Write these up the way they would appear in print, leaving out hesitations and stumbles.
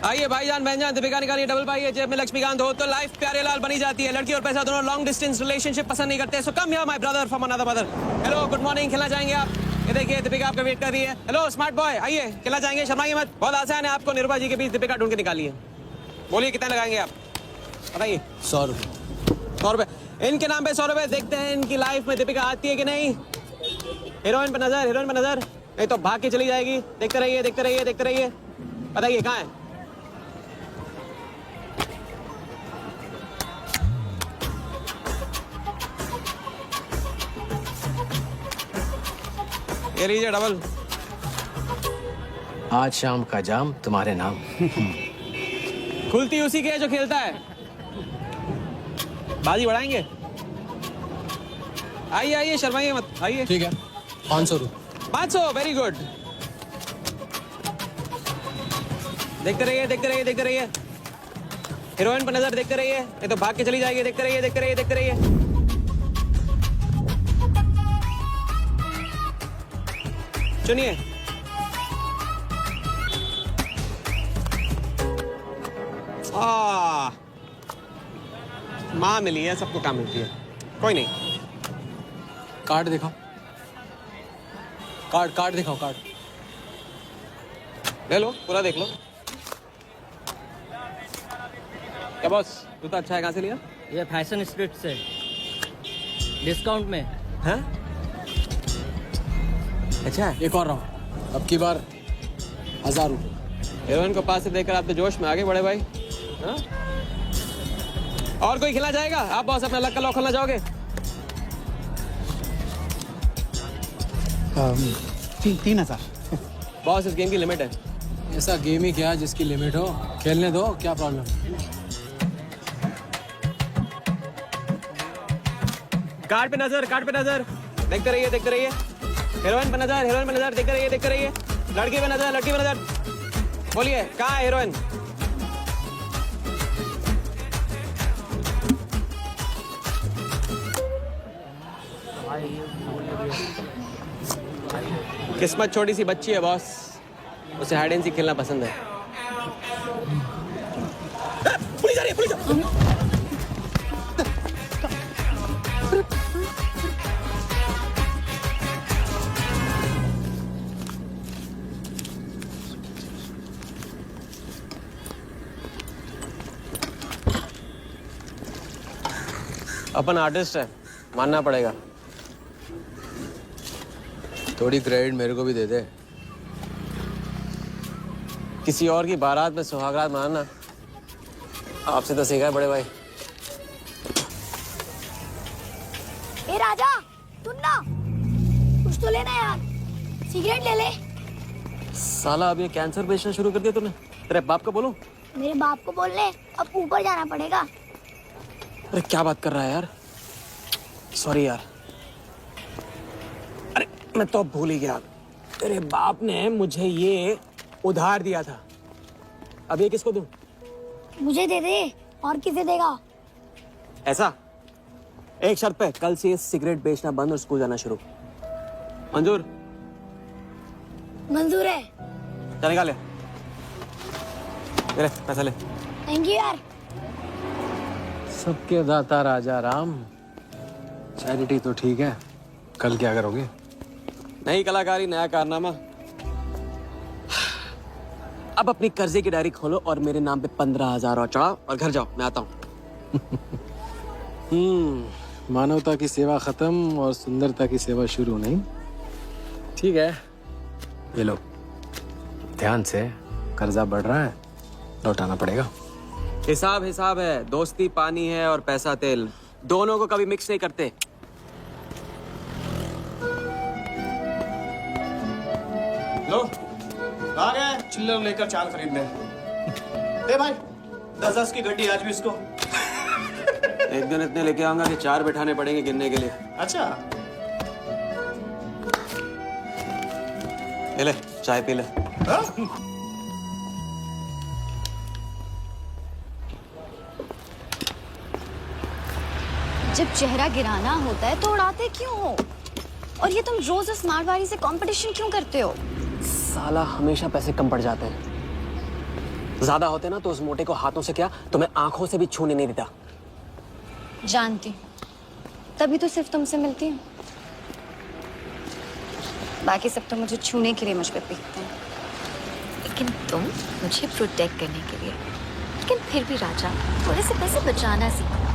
आइए भाईजान बहनजान, दीपिका निकालिए डबल पाई है, जेब में लक्ष्मीकांत हो तो लाइफ प्यारे लाल बनी जाती है। लड़की और पैसा दोनों लॉन्ग डिस्टेंस रिलेशनशिप पसंद नहीं करते। So come here my brother from another mother. Hello good morning, खिला जाएंगे आप? ये देखिए दीपिका आपका वेट कर रही है। हेलो स्मार्ट बॉय, आइए खिला जाएंगे, शर्माइए मत। बहुत आसान है, आपको निरुपा जी के बीच दीपिका ढूंढ के निकालिए। बोलिए कितना लगाएंगे आप, बताइए। 100 रुपये। 100 रुपये इनके नाम पे 100 रुपये। देखते हैं इनकी लाइफ में दीपिका आती है कि नहीं। हीरोइन पे नजर, हीरोइन पे नजर, नहीं तो भाग के चली जाएगी। देखते रहिए देखते रहिए देखते रहिए, बताइए कहाँ है। ये लीजिए डबल। आज शाम का जाम तुम्हारे नाम। खुलती उसी की है जो खेलता है। बाजी बढ़ाएंगे? आइए आइए, शर्माइए मत, आइए। ठीक है, 500 रुपये। 500, वेरी गुड। देखते रहिए देखते रहिए देखते रहिए, हीरोइन पर नजर, देखते रहिए, नहीं तो भाग के चली जाएगी। देखते रहिए देखते रहिए देखते रहिए। सुनिए, माँ मिली है, सबको काम मिलती है, कोई नहीं। कार्ड दिखाओ, कार्ड दिखाओ, कार्ड ले लो, पूरा देख लो। क्या बॉस, जूता अच्छा है, कहाँ से लिया? ये फैशन स्ट्रीट से, डिस्काउंट में। हैं? अच्छा है। एक और राउंड, अब की बार 1000 रुपये। हीरोइन को पास से देखकर आप तो जोश में आगे बढ़े भाई। हाँ? और कोई खिला जाएगा? आप बॉस अपना लक का लॉक खोलना चाहोगे? 3000। बॉस इस गेम की लिमिट है। ऐसा गेम ही क्या जिसकी लिमिट हो, खेलने दो, क्या प्रॉब्लम। कार्ड पे नजर, कार्ड पे नजर, देखते रहिए देखते रहिए। हीरोइन पे नजर, हीरोइन पे नजर, देखते रहिए देखते रहिए। लड़की पे नजर, लड़की पे नजर। बोलिए कहाँ है हीरोइन? किस्मत छोटी सी बच्ची है बॉस, उसे हाइड एंड सीक खेलना पसंद है। पुलिस आ रही है, पुलिस! अपन आर्टिस्ट है, मानना पड़ेगा। थोड़ी क्रेडिट मेरे को भी दे दे। किसी और की बारात में सुहागरात मनाना आपसे तो सीखा है बड़े भाई। ए राजा, सुन ना, कुछ तो लेना यार, सिगरेट ले ले। साला अब ये कैंसर बेचना शुरू कर दिया तूने। तेरे बाप को बोलूं? मेरे बाप को बोल ले, अब ऊपर जाना पड़ेगा। अरे क्या बात कर रहा है यार, सॉरी यार। अरे मैं तो भूल ही गया, तेरे बाप ने मुझे ये उधार दिया था। अब ये किसको दूं? मुझे दे दे, और किसे देगा? ऐसा, एक शर्त पे, कल से ये सिगरेट बेचना बंद और स्कूल जाना शुरू। मंजूर? मंजूर है। चल निकाल ले, ले पैसा ले। थैंक यू यार। सबके दाता राजा राम। चैरिटी तो ठीक है, कल क्या करोगे? नई कलाकारी, नया कारनामा। अब अपनी कर्जे की डायरी खोलो और मेरे नाम पे 15,000 और चढ़ाओ और घर जाओ, मैं आता हूँ। मानवता की सेवा खत्म और सुंदरता की सेवा शुरू नहीं। ठीक है, ये लो, ध्यान से, कर्जा बढ़ रहा है, लौटाना पड़ेगा। हिसाब हिसाब है, दोस्ती पानी है और पैसा तेल, दोनों को कभी मिक्स नहीं करते। लो, आ गए चिल्लर लेकर चाल खरीदने। ए भाई, 10-10 की गड्डी आज भी इसको। एक दिन इतने लेके आऊंगा कि 4 बैठाने पड़ेंगे गिनने के लिए। अच्छा, ये ले, चाय पी ले। हाँ? जब चेहरा गिराना होता है तो उड़ाते क्यों हो? और ये तुम रोज स्मार्ट वाली से कंपटीशन क्यों करते हो? साला हमेशा पैसे कम पड़ जाते हैं। ज्यादा होते ना तो उस मोटे को हाथों से क्या तुम्हें आंखों से भी छूने नहीं देता। जानती हूँ, तभी तो सिर्फ तुमसे मिलती हूँ। बाकी सब तो मुझे छूने के लिए मुझ पे पीटते हैं, लेकिन तुम मुझे प्रोटेक्ट करने के लिए। लेकिन फिर भी राजा, थोड़े से पैसे बचाना सीखो।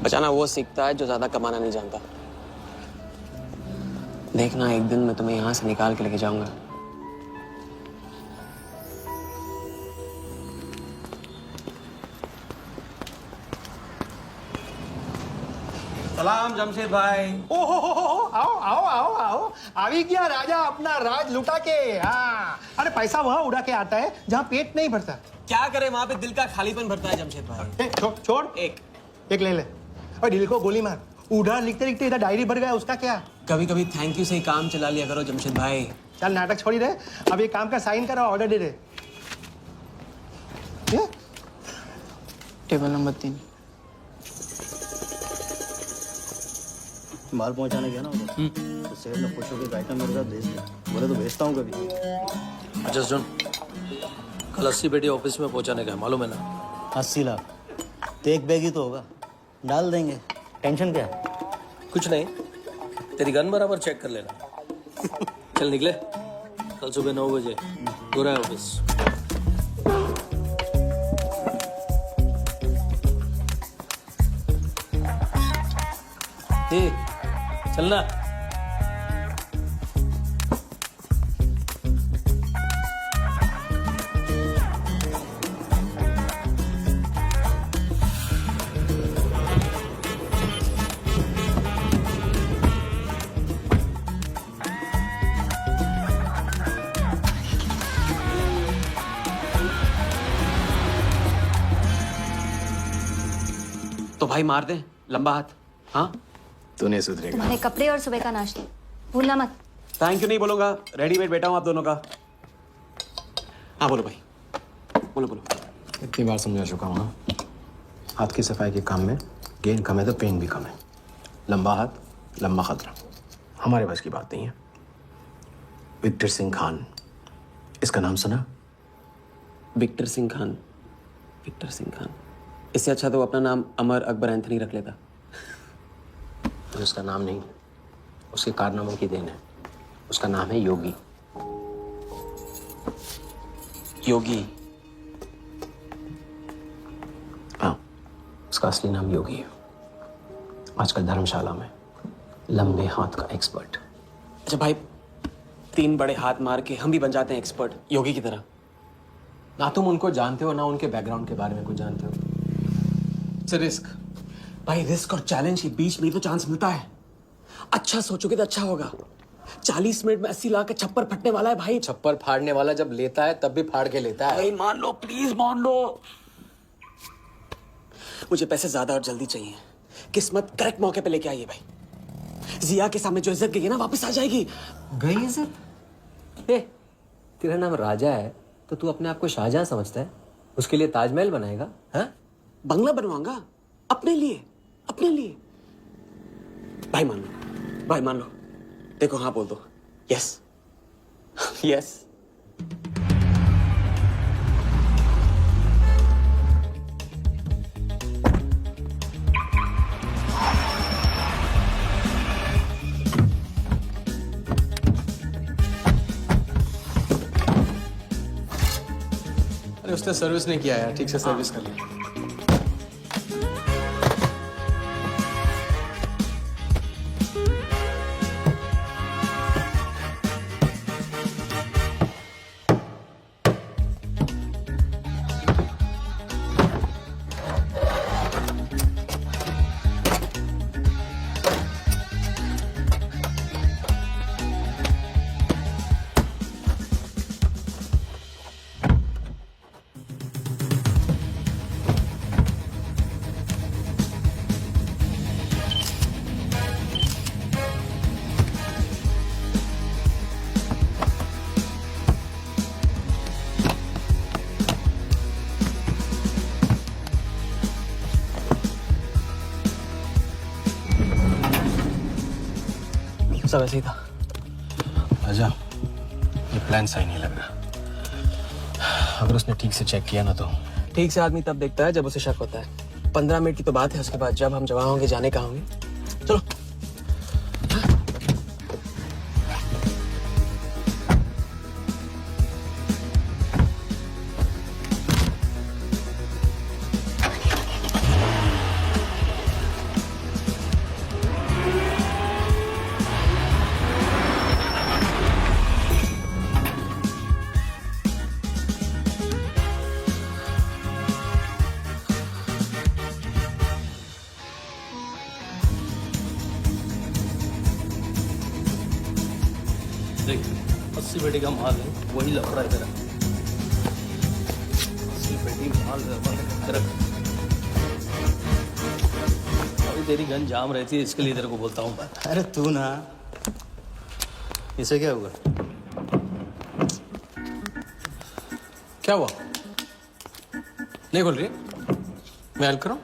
बचाना वो सीखता है जो ज्यादा कमाना नहीं जानता। देखना एक दिन मैं तुम्हें यहाँ से निकाल के लेके जाऊंगा। सलाम जमशेद भाई। ओहो आओ आओ आओ आओ आवी गया राजा अपना राज लुटा के। हाँ, अरे पैसा वहाँ उड़ा के आता है जहाँ पेट नहीं भरता। क्या करे, वहां पे दिल का खालीपन भरता है जमशेद भाई। छोड़ एक ले ले और दिल को गोली मार। उड़ा लिखते लिखते इधर डायरी भर गया, उसका क्या। कभी कभी थैंक यू से ही काम चला लिया करो जमशेद भाई। चल नाटक छोड़ी रहे, अब ये काम का साइन करा, ऑर्डर दे दे। Table number 3। माल पहुंचाने गया ना उधर, तो सेठ ने खुश होकर आइटम मेरे साथ भेज दिया। बोले तो भेजता हूँ कभी। जस्ट सुन, कल 80 पेटी ऑफिस में पहुंचाने का, मालूम है ना? 80 लाख तो एक बैग ही तो होगा, डाल देंगे। टेंशन क्या है? कुछ नहीं, तेरी गन बराबर चेक कर लेना। चल निकले, कल सुबह 9 बजे पूरा है ऑफिस। चलना। तो भाई मार दे लंबा हाथ। हाँ तू नहीं सुधरेगा। तुम्हारे कपड़े और सुबह का नाश्ता भूलना मत। थैंक यू नहीं बोलूंगा, रेडीमेड बैठा हूं आप दोनों का। हाँ बोलो भाई, बोलो बोलो। इतनी बार समझा चुका हूँ। हाथ की सफाई के काम में गेन कम है तो पेन भी कम है। लंबा हाथ लंबा खतरा, हमारे बस की बात नहीं है। विक्टर सिंह खान, इसका नाम सुना? Victor Singh Khan, Victor Singh Khan. इससे अच्छा तो वो अपना नाम अमर अकबर एंथनी रख लेता। तो उसका नाम नहीं, उसके कारनामों की देन है। उसका नाम है योगी। योगी? हाँ, उसका असली नाम योगी है। आजकल धर्मशाला में लंबे हाथ का एक्सपर्ट। अच्छा भाई, 3 बड़े हाथ मार के हम भी बन जाते हैं एक्सपर्ट योगी की तरह। ना तुम उनको जानते हो ना उनके बैकग्राउंड के बारे में कुछ जानते हो। इट्स रिस्क भाई, रिस्क और चैलेंज के बीच में ही तो चांस मिलता है। अच्छा सोचोगे तो अच्छा होगा। 40 मिनट में 80 लाख का छप्पर फटने वाला है भाई। छप्पर फाड़ने वाला जब लेता है तब भी फाड़ के लेता है। भाई मान लो, प्लीज मान लो। मुझे पैसे ज्यादा और जल्दी चाहिए। किस्मत करेक्ट मौके पे लेके आइए भाई। जिया के सामने जो इज्जत गई है ना, वापस आ जाएगी। गई इज्जत? तेरा नाम राजा है तो तू अपने आप को शाहजहां समझता है? उसके लिए ताजमहल बनाएगा? हाँ, बंगला बनवाऊंगा अपने लिए, अपने लिए। भाई मान लो, भाई मान लो। देखो हाँ बोल दो। Yes yes. अरे उसने सर्विस नहीं किया यार, ठीक से सर्विस कर लिया। सब ऐसे ही था। आजा, ये प्लान सही नहीं लग रहा। अगर उसने ठीक से चेक किया ना तो ठीक से आदमी तब देखता है जब उसे शक होता है। 15 मिनट की तो बात है, उसके बाद जब हम जवान होंगे जाने कहाँ होंगे। चलो। देख 80 पेटी का माल है, वही लफड़ा है तेरा। 80 पेटी माल है तेरा। अभी तेरी गन जाम रहती है, इसके लिए तेरे को बोलता हूँ मैं। अरे तू ना, इसे क्या हुआ? क्या हुआ? नहीं खोल रही? मैं हेल्प करूं?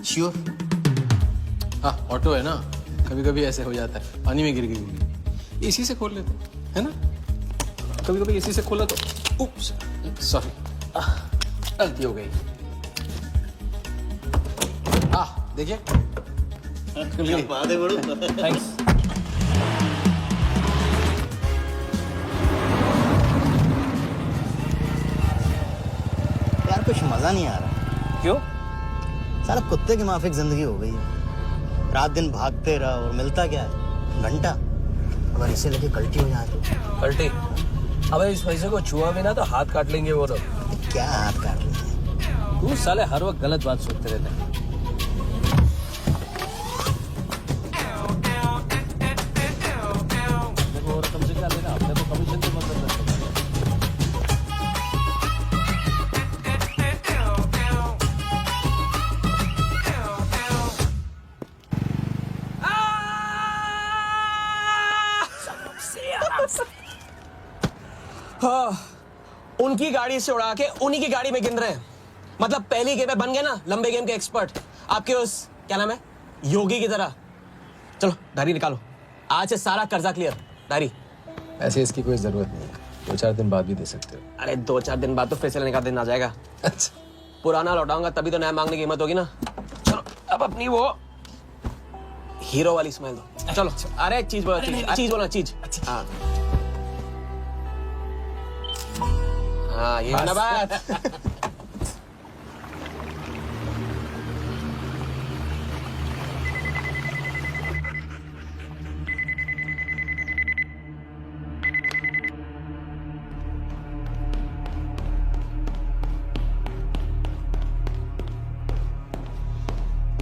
श्योर। हाँ, ऑटो है ना, कभी कभी ऐसे हो जाता है, पानी में गिर गई होगी। एसी से खोल लेते है ना, कभी कभी एसी से खोला तो उप्स, सॉरी, गलती हो गई। देखिए बात है बड़ू। थैंक्स। यार कुछ मजा नहीं आ रहा। क्यों? साला कुत्ते की माफिक जिंदगी हो गई है। रात दिन भागते रहो और मिलता क्या है? घंटा। अगर इसे लेके कल्टी हो जाए तो पलटी। अबे इस पैसे को छुआ भी ना तो हाथ काट लेंगे वो लोग। क्या हाथ काट लेंगे? तू साले हर वक्त गलत बात सोचते रहते हैं। देखो और तुमसे क्या लेना, अपने को कमीशन से मतलब रखते हैं। हाँ, उनकी गाड़ी से उड़ा के उन्हीं की गाड़ी में गिन रहे हैं। मतलब पहली गेम में बन गए ना लंबे गेम के एक्सपर्ट, आपके उस क्या नाम है योगी की तरह। चलो डायरी निकालो, आज से सारा कर्जा क्लियर। डायरी। ऐसे इसकी कोई जरूरत नहीं है, 2-4 दिन बाद भी दे सकते हो। अरे 2-4 दिन बाद तो फिर से लेने का दिन आ जाएगा। अच्छा, पुराना लौटाऊंगा तभी तो नया मांगने की हिम्मत होगी ना। चलो अब अपनी वो हीरो वाली स्माइल दो। चलो अरे एक चीज बोलो, चीज बोलो, चीज। हाँ हाँ, ये ना बात।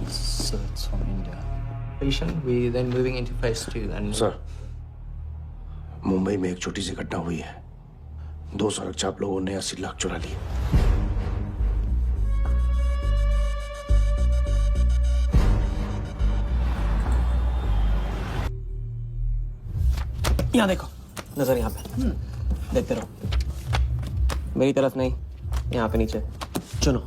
So it's from India. patient, we then moving into phase 2 and sir, Mumbai में एक छोटी सी घटना हुई है। 2 सड़क चाप लोगों ने 80 लाख चुरा लिए। यहाँ देखो, नजर यहाँ पे। देखते रहो, मेरी तरफ नहीं, यहाँ पे नीचे। चुनो।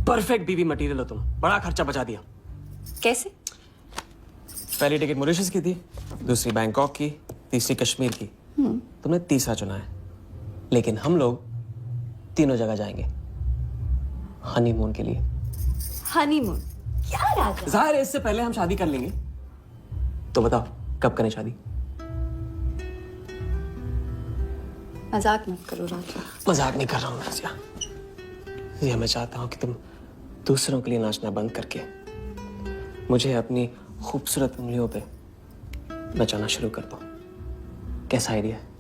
परफेक्ट बीवी मटेरियल हो तुम, बड़ा खर्चा बचा दिया। कैसे? पहली टिकट मॉरिशस की थी, दूसरी बैंकॉक की, तीसरी कश्मीर की। तुमने तीसरा चुना है, लेकिन हम लोग तीनों जगह जाएंगे हनीमून के लिए। हनीमून? क्या राजा? जाहिर है इससे पहले हम शादी कर लेंगे। तो बताओ कब करें शादी? मजाक मत करो राजा। मजाक नहीं कर रहा हूँ रजिया। ये मैं चाहता हूँ कि तुम दूसरों के लिए नाचना बंद करके मुझे अपनी खूबसूरत उंगलियों पे नचाना शुरू कर दो। कैसा आइडिया है?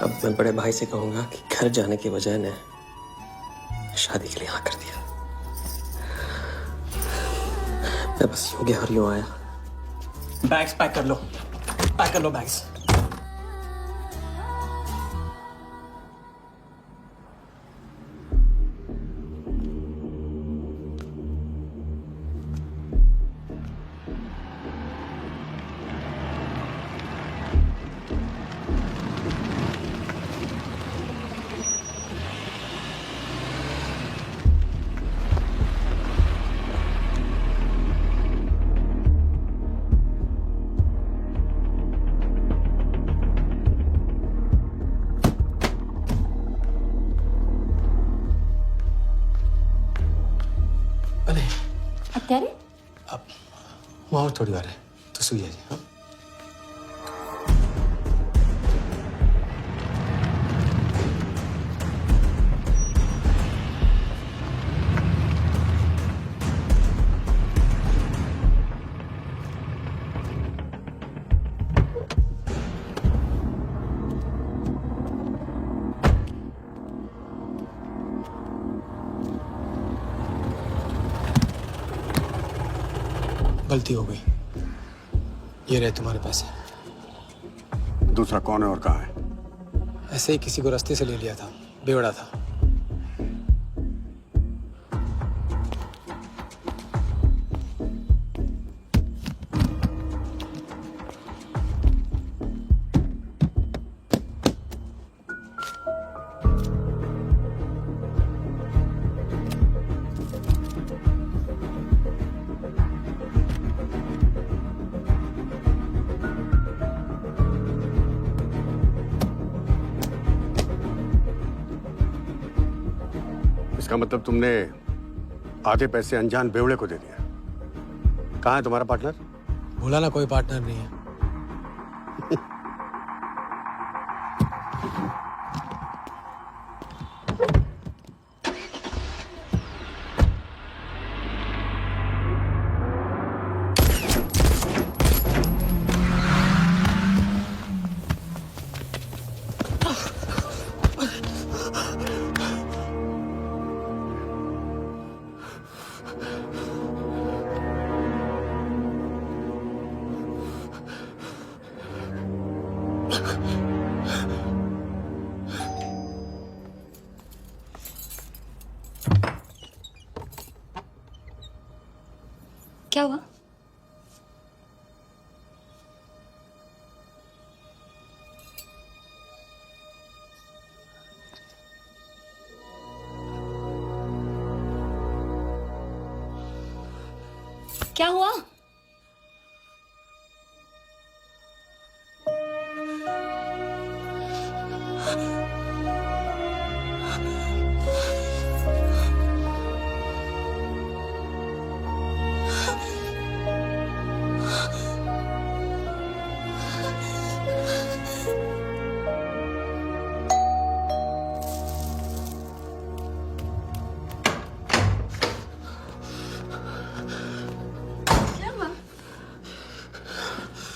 अब मैं बड़े भाई से कहूंगा कि घर जाने के बजाय ने शादी के लिए हाँ कर दिया। मैं बस यूं गया और यूं आया, बैग्स पैक कर लो बैग्स। અત્યારે वहाँ और थोड़ी बार है तो सुई है जी। हाँ? गलती हो गई, ये रहे तुम्हारे पैसे। दूसरा कौन है और कहाँ है? ऐसे ही किसी को रास्ते से ले लिया था, बेवड़ा था। इसका मतलब तुमने आधे पैसे अनजान बेवड़े को दे दिया। कहाँ है तुम्हारा पार्टनर? बोला ना कोई पार्टनर नहीं है। क्या हुआ? क्या हुआ?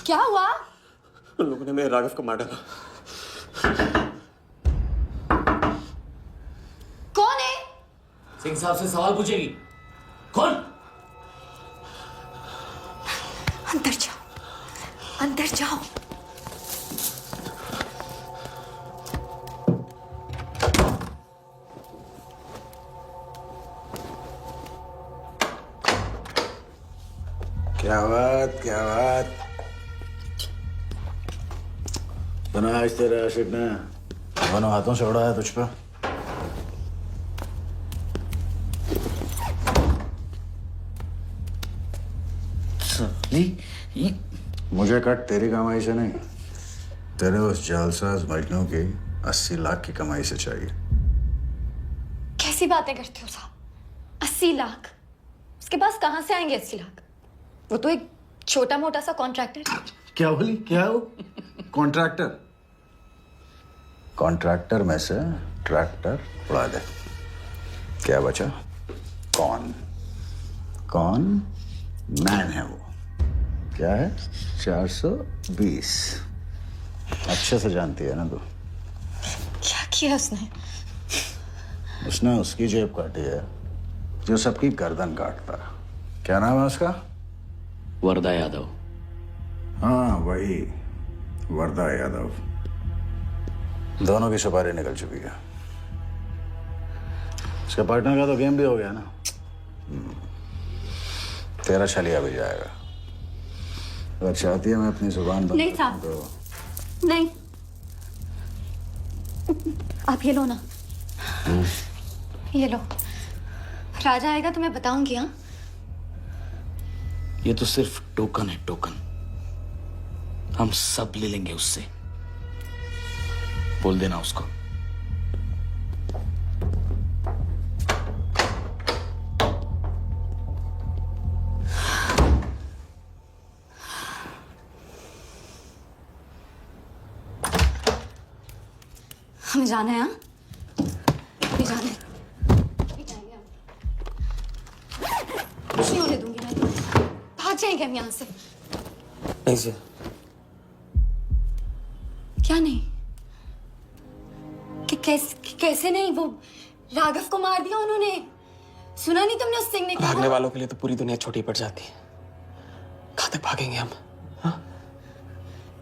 क्या हुआ? उन लोगों ने मेरे राघव को मार डाला। कौन है? सिंह साहब से सवाल पूछेगी। कौन? अंदर जाओ, अंदर जाओ। क्या बात बना आज तेरे आशिक ने दोनों हाथों से उड़ाया तुझ पे। मुझे कट तेरी कमाई से नहीं, तेरे उस जालसाज मजनू की 80 लाख की कमाई से चाहिए। कैसी बातें करते हो साहब? 80 लाख? उसके पास कहां से आएंगे 80 लाख? वो तो एक छोटा मोटा सा कॉन्ट्रैक्टर है। क्या बोली? क्या हो? कॉन्ट्रैक्टर? कॉन्ट्रैक्टर में से ट्रैक्टर उड़ा दे, क्या बचा? कौन मैन है वो? क्या है? 420। अच्छे से जानती है ना तू। क्या किया उसने? उसने उसकी जेब काटी है जो सबकी गर्दन काटता। क्या नाम है उसका? वरदा यादव। हाँ वही वरदा यादव। दोनों की सुपारी निकल चुकी है। उसके पार्टनर का तो गेम भी हो गया ना। तेरा छलिया भी जाएगा। अगर चाहती है मैं अपनी जुबान बंद नहीं साहब। तो नहीं, आप ये लो ना। ये लो, राजा आएगा तो मैं बताऊंगी। हाँ, ये तो सिर्फ टोकन है, टोकन। हम सब ले लेंगे उससे। बोल देना उसको। हमें जाना है। हाँ, अभी जाना है। अभी जाएंगे हम। कुछ नहीं होने दूंगी मैं। भाग जाएंगे हम यहाँ से। नहीं सर। क्या नहीं? कैसे नहीं? वो राघव को मार दिया उन्होंने। सुना नहीं तुमने उस सिंह ने? भागने वालों के लिए तो पूरी दुनिया छोटी पड़ जाती है। कहाँ तक भागेंगे हम? हाँ?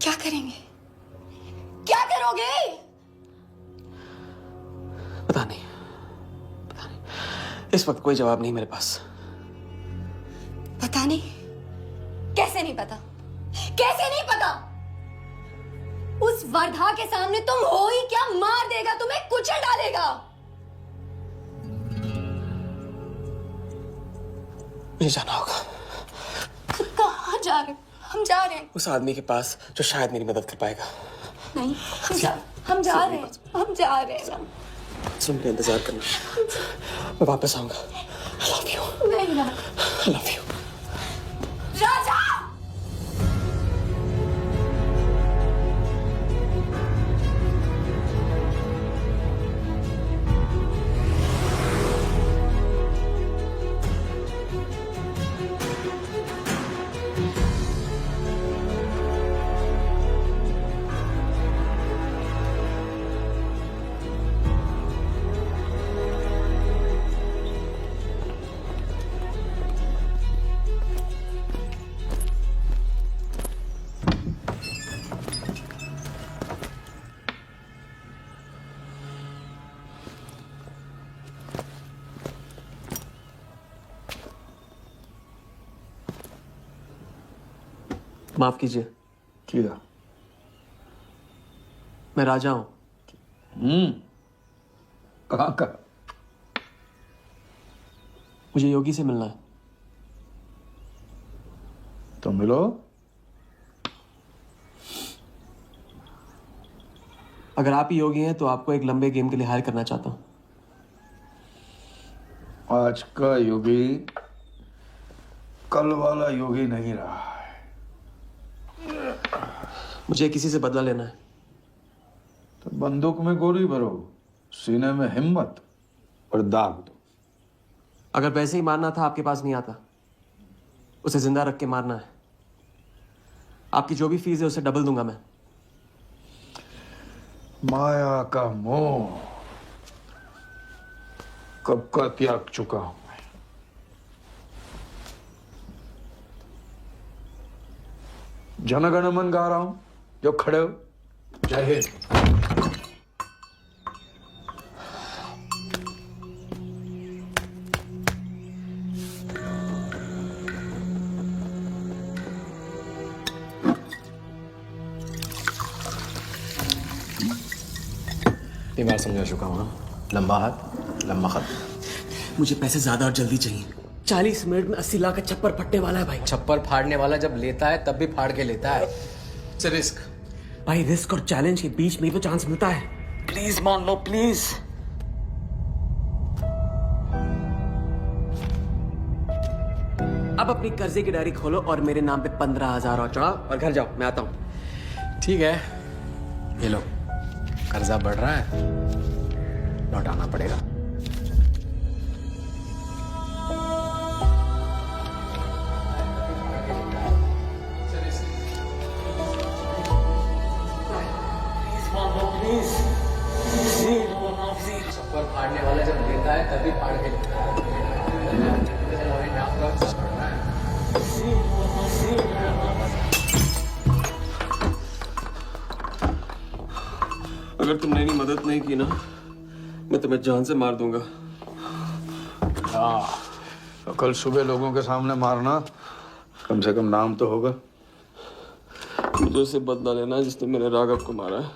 क्या करेंगे? क्या करोगे? पता नहीं, इस वक्त कोई जवाब नहीं मेरे पास। पता नहीं? कैसे नहीं पता? कैसे नहीं पता? उस वर्धा के सामने तुम हो ही क्या? मार देगा तुम्हें, कुचल डालेगा। मुझे जाना होगा। कहाँ जा रहे? हम जा रहे हैं। उस आदमी के पास जो शायद मेरी मदद कर पाएगा। नहीं, हम जा रहे हैं। हम जा रहे हैं। सुन, मेरा इंतजार करना। मैं वापस आऊंगा। I love you. नहीं ना। I love you. राजा! माफ कीजिए। किया। मैं राजा हूं। कहाँ का? मुझे योगी से मिलना है। तो मिलो। अगर आप ही योगी हैं तो आपको एक लंबे गेम के लिए हायर करना चाहता हूं। आज का योगी कल वाला योगी नहीं रहा है। मुझे किसी से बदला लेना है। तो बंदूक में गोली भरो, सीने में हिम्मत और दाग दो। अगर वैसे ही मारना था आपके पास नहीं आता। उसे जिंदा रख के मारना है। आपकी जो भी फीस है उसे डबल दूंगा मैं। माया का मोह कब का त्याग चुका हूं मैं। जनगण मन गा रहा हूं, जो खड़े हो। जय हिंद। इतनी बार समझा चुका हूँ। लंबा हाथ लंबा खत। मुझे पैसे ज्यादा और जल्दी चाहिए। 40 मिनट में 80 लाख का छप्पर फटने वाला है भाई। छप्पर फाड़ने वाला जब लेता है तब भी फाड़ के लेता है। It's risk. भाई रिस्क और चैलेंज के बीच में ही तो चांस मिलता है। प्लीज मान लो प्लीज। अब अपनी कर्जे की डायरी खोलो और मेरे नाम पे 15,000 और चढ़ाओ और घर जाओ। मैं आता हूं। ठीक है, ये लो, कर्जा बढ़ रहा है, लौटाना पड़ेगा। छप्पर फाड़ने वाला जब लेता है तभी फाड़ के लेता है। अगर तुमने मेरी मदद नहीं की ना, मैं तुम्हें जान से मार दूंगा। हाँ, तो कल सुबह लोगों के सामने मारना, कम से कम नाम तो होगा। मुझे उससे बदला लेना जिसने मेरे राघव को मारा है।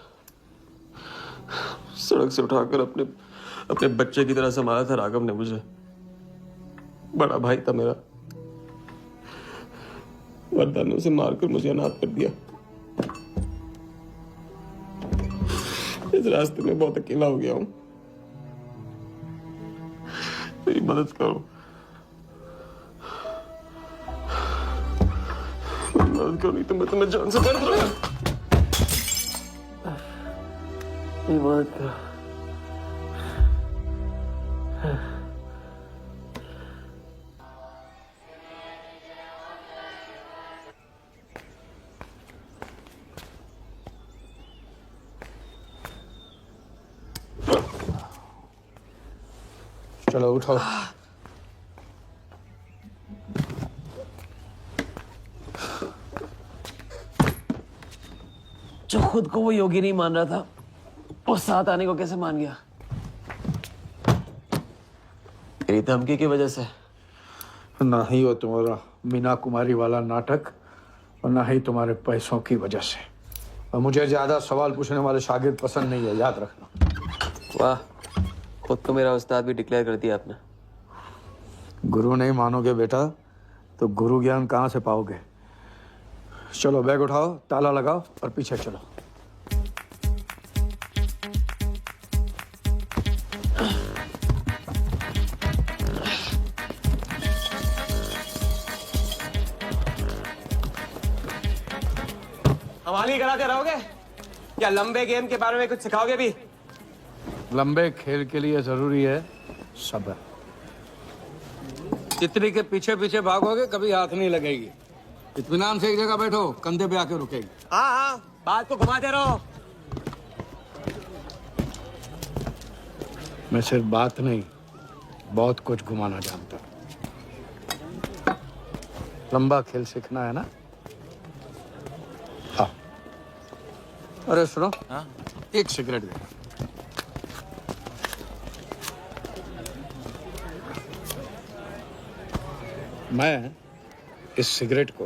सड़क से उठाकर अपने बच्चे की तरह संभाला था राघव ने मुझे। बड़ा भाई था मेरा, वरदान ने उसे मारकर मुझे अनाथ कर दिया। इस रास्ते में बहुत अकेला हो गया हूं, मेरी मदद करो, मदद करो, नहीं तो मैं तुम्हें जान से मार दूंगा। मेरी मदद करो। चलो उठो। जो खुद को वो योगी नहीं मान रहा था, वो साथ आने को कैसे मान गया? तेरी धमकी की वजह से। ना ही वो तुम्हारा मीना कुमारी वाला नाटक और ना ही तुम्हारे पैसों की वजह से। और मुझे ज्यादा सवाल पूछने वाले शागिर्द पसंद नहीं है, याद रखना। वाह, खुद को मेरा उस्ताद भी डिक्लेयर कर दिया आपने। गुरु नहीं मानोगे बेटा तो गुरु ज्ञान कहाँ से पाओगे। चलो बैग उठाओ, ताला लगाओ और पीछे चलो। हमारी कराते रहोगे या लंबे गेम के बारे में कुछ सिखाओगे भी? लंबे खेल के लिए जरूरी है सब्र। तितली के पीछे पीछे भागोगे कभी हाथ नहीं लगेगी। इत्मीनान से एक जगह बैठो, कंधे पे आके रुकेगी। हाँ हाँ, बात को घुमाते रहो। मैं सिर्फ बात नहीं, बहुत कुछ घुमाना जानता हूं। लंबा खेल सीखना है ना? हाँ। अरे सुनो, एक सिगरेट दे। मैं इस सिगरेट को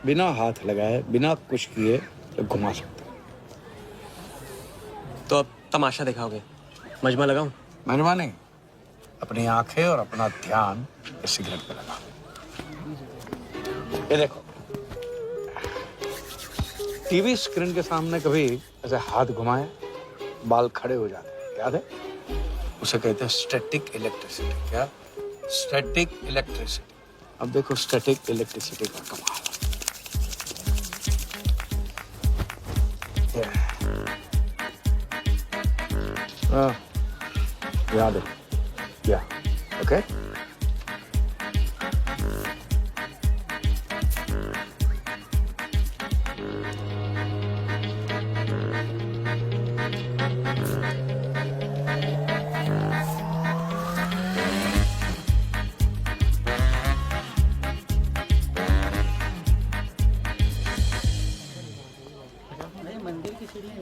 बिना हाथ लगाए, बिना कुछ किए तो घुमा सकता हूँ। तो अब तमाशा दिखाओगे? मजमा लगाऊं? मजमा नहीं, अपनी आंखें और अपना ध्यान इस सिगरेट पे लगा। ये देखो, टीवी स्क्रीन के सामने कभी ऐसे हाथ घुमाए बाल खड़े हो जाते हैं, याद है? उसे कहते हैं स्टैटिक इलेक्ट्रिसिटी। क्या? Static electricity. अब देखो स्टैटिक इलेक्ट्रिसिटी का कमाल। याद है? या ओके।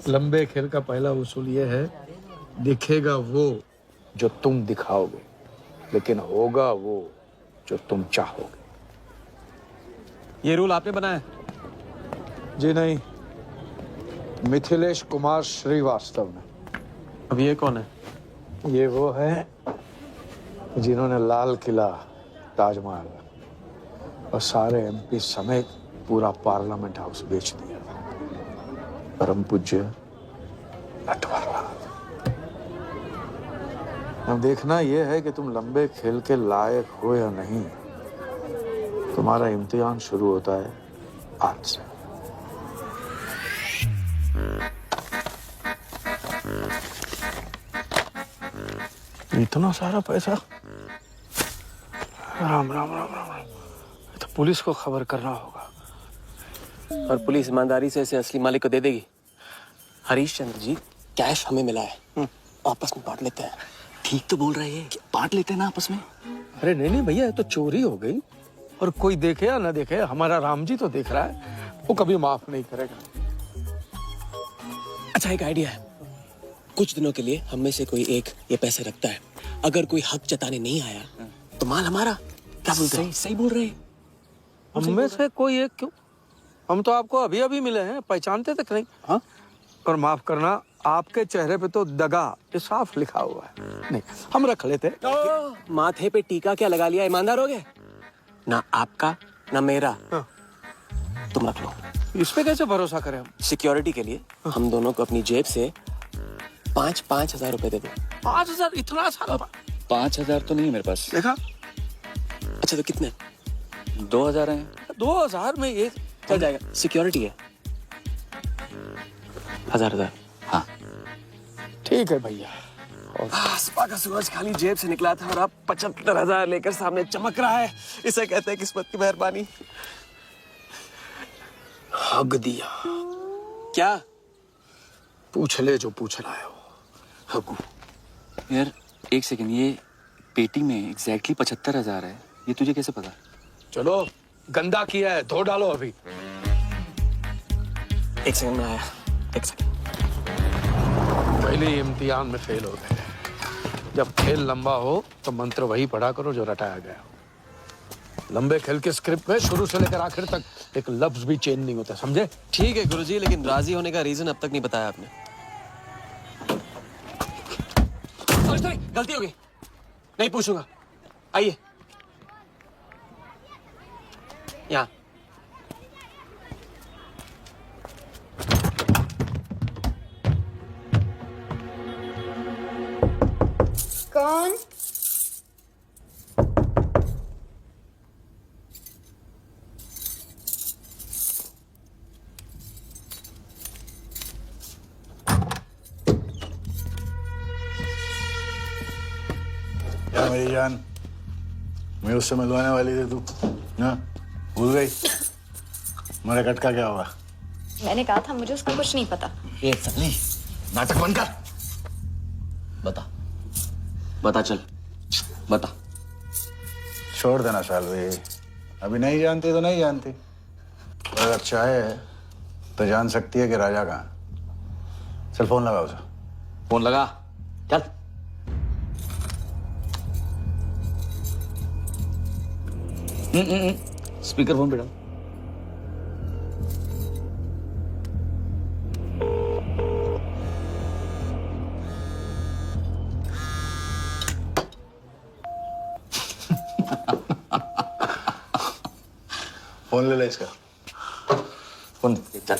लंबे खेल का पहला उसूल यह है, दिखेगा वो जो तुम दिखाओगे, लेकिन होगा वो जो तुम चाहोगे। ये रूल आपने बनाया? जी नहीं, मिथिलेश कुमार श्रीवास्तव ने। अब ये कौन है? ये वो है जिन्होंने लाल किला, ताजमहल और सारे एमपी समेत पूरा पार्लियामेंट हाउस बेच दिया। परम पूज्य नटवरलाल। अब देखना यह है कि तुम लंबे खेल के लायक हो या नहीं। तुम्हारा इम्तिहान शुरू होता है आज से। इतना सारा पैसा? राम राम राम राम राम। तो पुलिस को खबर करना होगा। और पुलिस ईमानदारी से इसे असली मालिक को दे देगी। हरीश चंद्र जी, कैश हमें मिला है, आपस में बांट लेते हैं। ठीक तो बोल रहे हैं, बांट लेते हैं ना आपस में। अरे नहीं नहीं भैया, तो चोरी हो गई और कोई देखे या ना देखे, हमारा राम जी तो देख रहा है, वो कभी माफ नहीं करेगा। अच्छा, एक आइडिया है। कुछ दिनों के लिए हम में से कोई एक ये पैसे रखता है, अगर कोई हक जताने नहीं आया तो माल हमारा। क्या बोलते हैं? सही बोल रहे हैं। हम में से कोई एक क्यों? हम तो आपको अभी अभी मिले हैं, पहचानते तक नहीं। हाँ, और माफ करना, आपके चेहरे पे तो दगा ये साफ लिखा हुआ है। नहीं, हम रख लेते। माथे पे टीका क्या लगा लिया? ईमानदार हो गए ना, आपका ना मेरा। तुम रख लो। इस पे कैसे भरोसा करें हम? सिक्योरिटी के लिए हम दोनों को अपनी जेब से 5,000 रुपए दे दो। 5,000? इतना सारा? 5,000 तो नहीं है मेरे पास। देखा? अच्छा तो कितने? 2,000 हैं। 2,000 में ये चल जाएगा, सिक्योरिटी है। 1,000। हाँ ठीक है भैया। सुबह का सूरज खाली जेब से निकला था और अब 75,000 लेकर सामने चमक रहा है। इसे कहते हैं किस्मत की मेहरबानी। हक दिया। क्या? पूछ ले जो पूछना है वो। हकू। यार एक सेकंड, ये पेटी में एग्जैक्टली 75,000 है, ये तुझे कैसे पता? चलो, गंदा किया है, धो डालो अभी। एक सेकंड में आया। एक सेकंड। पहले इम्तिहान में फेल हो गए। जब खेल लंबा हो तो मंत्र वही पढ़ा करो जो रटाया गया हो। लंबे खेल के स्क्रिप्ट में शुरू से लेकर आखिर तक एक लफ्ज भी चेंज नहीं होता, समझे? ठीक है गुरुजी, लेकिन राजी होने का रीजन अब तक नहीं बताया आपने। सॉरी, गलती हो गई, नहीं पूछूंगा। आइए यहाँ। कौन? क्या मेरी जान, मैं उससे मिलवाने वाली थी, तू ना भूल गई? मेरे कट का क्या हुआ? मैंने कहा था मुझे उसका कुछ नहीं पता। ये सली, नाटक बंद कर। बता बता, चल बता। छोड़ देना शालवी, अभी नहीं जानती तो नहीं जानती, और अगर चाहे तो जान सकती है कि राजा कहाँ। चल फोन लगा उसे। फोन लगा, चल। स्पीकर फोन पे डाल। फोन ले ले इसका। फोन चल।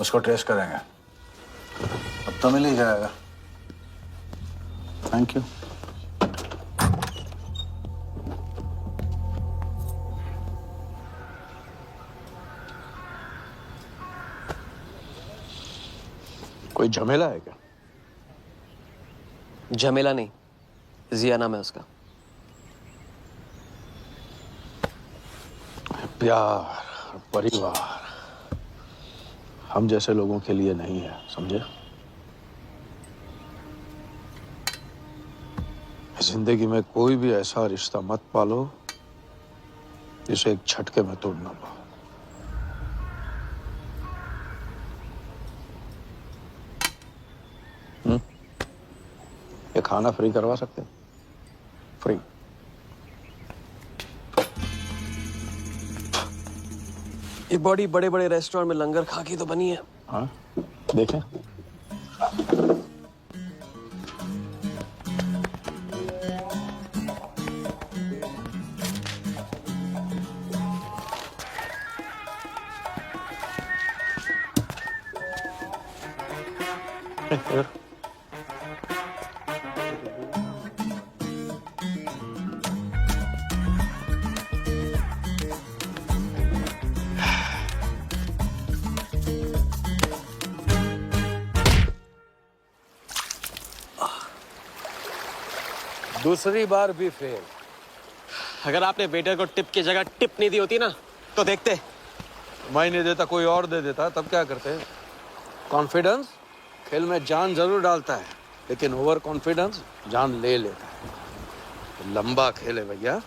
उसको ट्रेस करेंगे, अब तो मिल ही जाएगा। Thank you. कोई झमेला है क्या? झमेला नहीं, जिया नाम है उसका। प्यार, परिवार हम जैसे लोगों के लिए नहीं है, समझे? जिंदगी में कोई भी ऐसा रिश्ता मत पालो जिसे एक झटके में तोड़ ना पाओ। ये खाना फ्री करवा सकते हैं? फ्री। ये बॉडी बड़े बड़े रेस्टोरेंट में लंगर खा के तो बनी है। हाँ, देखें। दूसरी बार भी फेल। अगर आपने वेटर को टिप की जगह टिप नहीं दी होती ना तो देखते। मैं नहीं देता, कोई और दे देता, तब क्या करते? कॉन्फिडेंस खेल में जान जरूर डालता है, लेकिन ओवर कॉन्फिडेंस जान ले लेता है। लंबा खेल है भैया,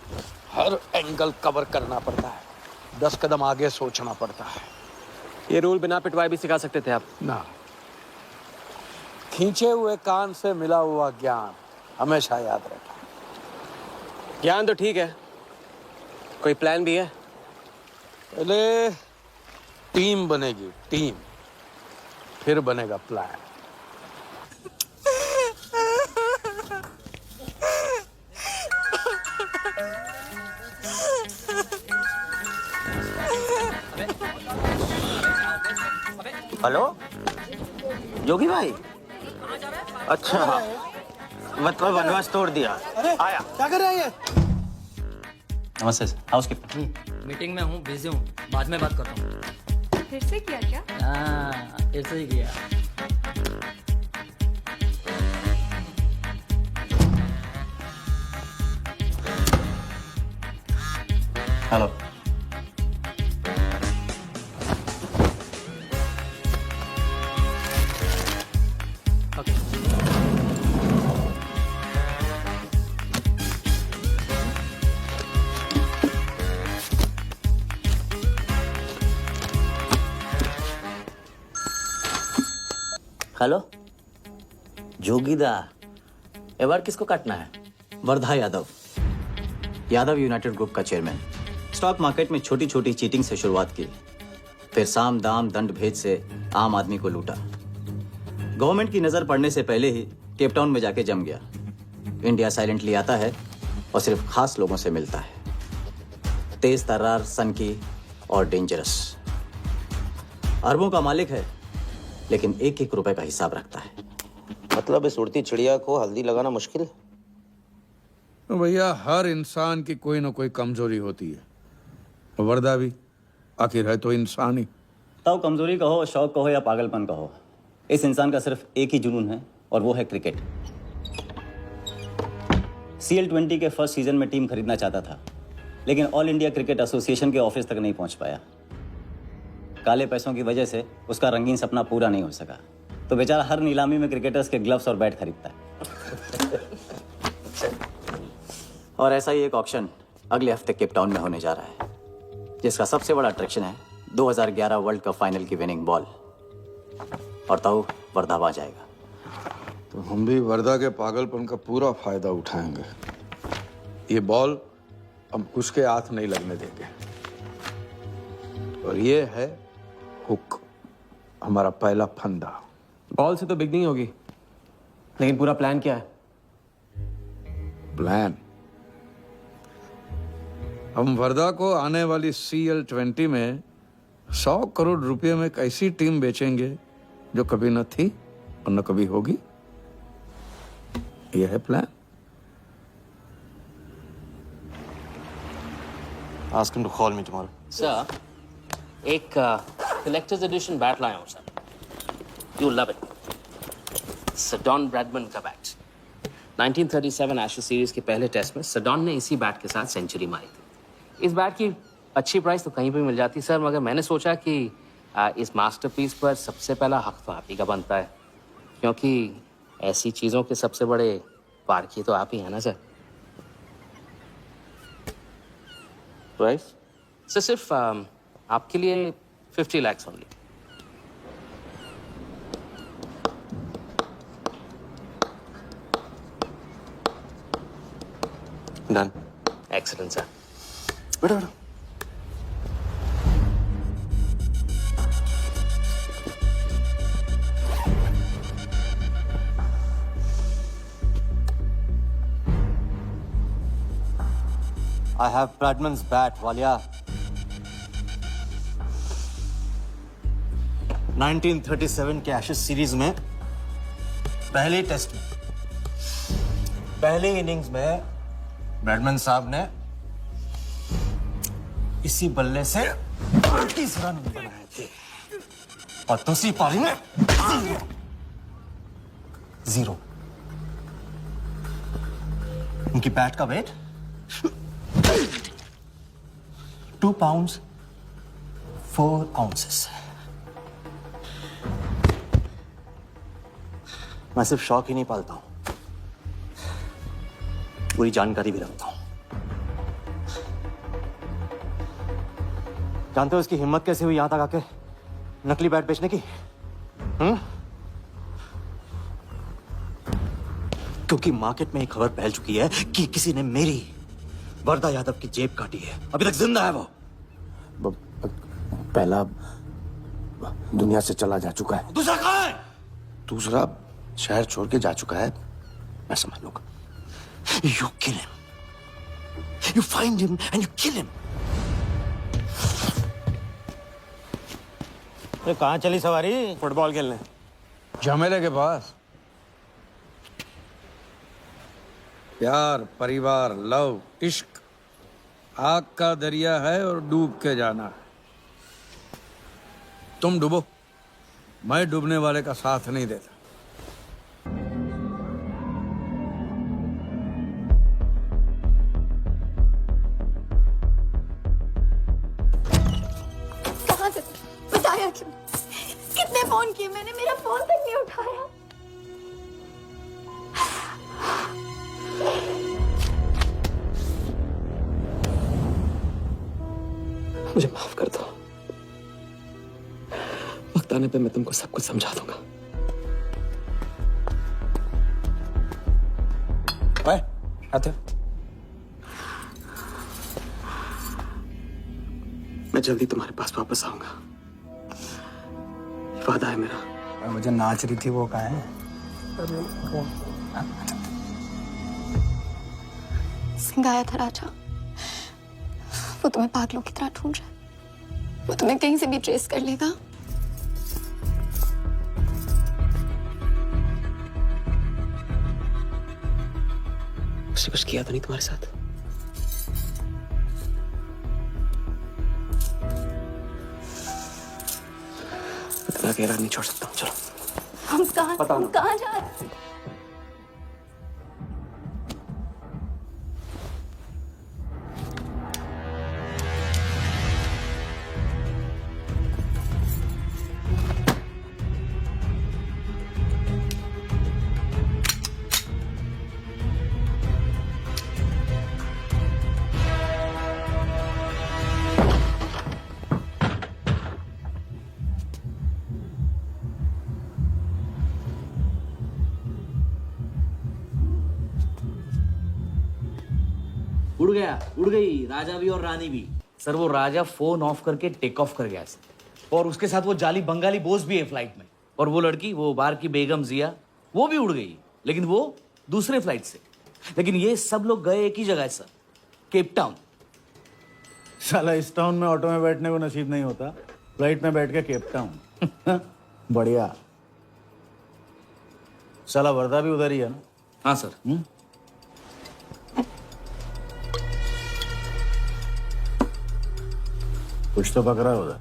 हर एंगल कवर करना पड़ता है, 10 कदम आगे सोचना पड़ता है। ये रूल बिना पिटवाए भी सिखा सकते थे आप। ना, खींचे हुए कान से मिला हुआ ज्ञान हमेशा याद रखना। ज्ञान तो ठीक है, कोई प्लान भी है? पहले टीम बनेगी, टीम, फिर बनेगा प्लान। हेलो जोगी भाई, अच्छा मतलब वनवास तोड़ दिया। आया क्या कर रहे हैं ये? नमस्ते सर, हाउसकीपर। मीटिंग में हूँ, बिजी हूँ, बाद में बात करता हूँ। फिर से किया क्या? हाँ, फिर से ही किया। हेलो हेलो जोगीदा, ए बार किसको काटना है? वर्धा यादव, यादव यूनाइटेड ग्रुप का चेयरमैन। स्टॉक मार्केट में छोटी छोटी चीटिंग से शुरुआत की, फिर साम दाम दंड भेद से आम आदमी को लूटा। गवर्नमेंट की नजर पड़ने से पहले ही केप टाउन में जाके जम गया। इंडिया साइलेंटली आता है और सिर्फ खास लोगों से मिलता है। तेज तर्रार, सनकी और डेंजरस। अरबों का मालिक है, लेकिन एक एक रुपए का हिसाब रखता है। मतलब इस उड़ती चिड़िया को हल्दी लगाना मुश्किल है? तो भैया हर इंसान की कोई ना कोई कमजोरी होती है, वर्दा भी आखिर है तो इंसान ही। ताऊ कमजोरी कहो, शौक कहो या पागलपन कहो, इस इंसान का सिर्फ एक ही जुनून है और वो है क्रिकेट। CL20 के फर्स्ट सीजन में टीम खरीदना चाहता था, लेकिन ऑल इंडिया क्रिकेट एसोसिएशन के ऑफिस तक नहीं पहुंच पाया। काले पैसों की वजह से उसका रंगीन सपना पूरा नहीं हो सका, तो बेचारा हर नीलामी में क्रिकेटर्स के ग्लव्स और बैट खरीदता है। और ऐसा ही एक ऑक्शन अगले हफ्ते केप टाउन में होने जा रहा है, जिसका सबसे बड़ा अट्रैक्शन है 2011 वर्ल्ड कप फाइनल की विनिंग बॉल। और ताऊ वर्धा आ जाएगा। तो हम भी वर्दा के पागलपन का पूरा फायदा उठाएंगे। ये बॉल हम उसके हाथ नहीं लगने देंगे। और ये है हुक, हमारा पहला फंदा। बॉल से तो बिगनिंग होगी, लेकिन पूरा प्लान क्या है? प्लान, हम वर्दा को आने वाली CL20 में 100 करोड़ रुपए में एक ऐसी टीम बेचेंगे जो कभी न थी और न कभी होगी। यह है plan. Ask him to call me tomorrow. Sir, एक कलेक्टर्स एडिशन बैट लाया हूँ sir, you love it. Sir don Bradman का बैट। 1937 एशेज सीरीज के पहले टेस्ट में सडॉन ने इसी बैट के साथ सेंचुरी मारी थी। इस बैट की अच्छी प्राइस तो कहीं भी मिल जाती सर, मगर मैंने सोचा कि इस मास्टरपीस पर सबसे पहला हक तो आप ही का बनता है, क्योंकि ऐसी चीज़ों के सबसे बड़े पारखी तो आप ही हैं ना सर। प्राइस सर सिर्फ आपके लिए 50 lakhs only. Done. Excellent sir. बैठो बैठो। I have Bradman's bat, Walia. 1937 के एशेज सीरीज में पहले टेस्ट में पहले इनिंग्स में ब्रैडमैन साहब ने इसी बल्ले से 38 रन बनाए थे और दूसरी पारी में जीरो। उनकी बैट का वेट 2 pounds 4 ounces। मैं सिर्फ शौक ही नहीं पालता हूं, पूरी जानकारी भी रखता हूं। जानते हो इसकी हिम्मत कैसे हुई यहां तक आके नकली बैट बेचने की? क्योंकि मार्केट में एक खबर फैल चुकी है कि किसी ने मेरी वरदा यादव की जेब काटी है। अभी तक जिंदा है वो। पहला दुनिया से चला जा चुका है, दूसरा कहाँ है? दूसरा शहर छोड़ के जा चुका है, मैं समझ लूंगा। You kill him. You find him and you kill him. अरे कहाँ चली सवारी? फुटबॉल खेलने। झमेले के पास। प्यार, परिवार, लव, इश्क आग का दरिया है और डूब के जाना है। तुम डूबो, मैं डूबने वाले का साथ नहीं देता। कहाँ से बताया क्यों? कितने फोन किए मैंने, मेरा फोन तक नहीं उठाया। मुझे माफ कर दो, वक्त आने पे मैं तुमको सब कुछ समझा दूंगा। आते मैं जल्दी तुम्हारे पास वापस आऊंगा, वादा है मेरा। मुझे नाच रही थी वो कहाँ है? सिंह आया था राजा, वो तुम्हें पागलों की तरह ढूंढ रहा है। वो तुम्हें कहीं से भी ट्रेस कर लेगा। उसने कुछ किया तो नहीं तुम्हारे साथ? इतना अकेला नहीं छोड़ सकता हूँ। चलो हम कहाँ जा रहे हैं? उड़ गई राजा भी और रानी भी। सर वो राजा फोन ऑफ करके टेक ऑफ कर गया सर, और उसके साथ वो जाली बंगाली बोस भी है फ्लाइट में। और वो लड़की, वो बार की बेगम जिया, वो भी उड़ गई, लेकिन वो दूसरे फ्लाइट से। लेकिन ये सब लोग गए एक ही जगह है सर, केप टाउन। साला इस टाउन में ऑटो में बैठने को नसीब नहीं होता, फ्लाइट में बैठ के केप टाउन। बढ़िया। साला वर्दा भी उधर ही है ना? हाँ सर। कुछ तो पकड़ा उधर।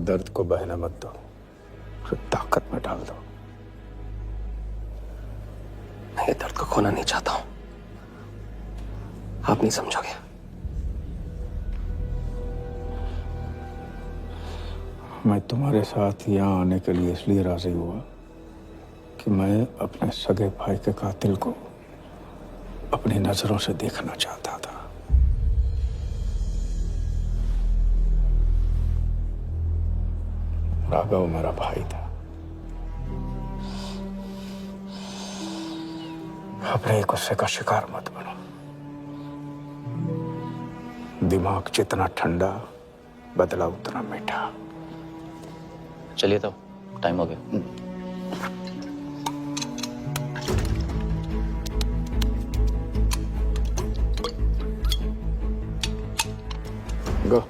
दर्द को बहने मत दो, उसे ताकत में डाल दो। मैं ये दर्द को खोना नहीं चाहता हूं, आप नहीं समझोगे। मैं तुम्हारे साथ यहाँ आने के लिए इसलिए राजी हुआ कि मैं अपने सगे भाई के कातिल को अपनी नजरों से देखना चाहता था। राघव मेरा भाई था। अपने ही गुस्से का शिकार मत बनो। दिमाग जितना ठंडा, बदला उतना मीठा। चलिए तो टाइम हो गया। गो।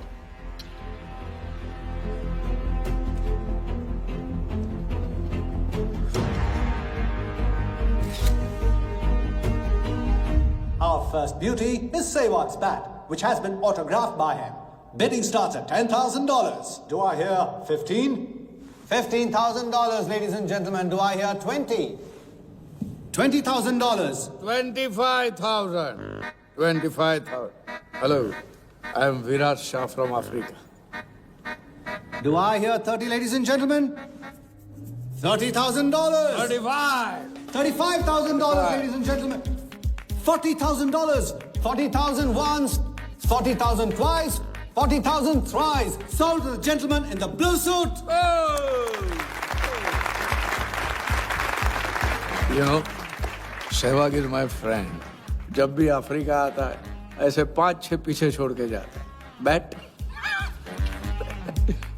Our first beauty is Sehwag's bat, which has been autographed by him. Bidding starts at $10,000. Do I hear 15? $15,000, ladies and gentlemen. Do I hear 20? $20,000. 25,000. 25,000. Hello, I am Virat Shah from Africa. Do I hear 30, ladies and gentlemen? $30,000. 35. $35,000, ladies and gentlemen. $40,000. 40,000 once, 40,000 twice, 40,000 thrice. Sold to the gentleman in the blue suit. You know, Sehwag is my friend. जब भी Africa आता है ऐसे 5-6 पीछे छोड़ के जाता है. Bet.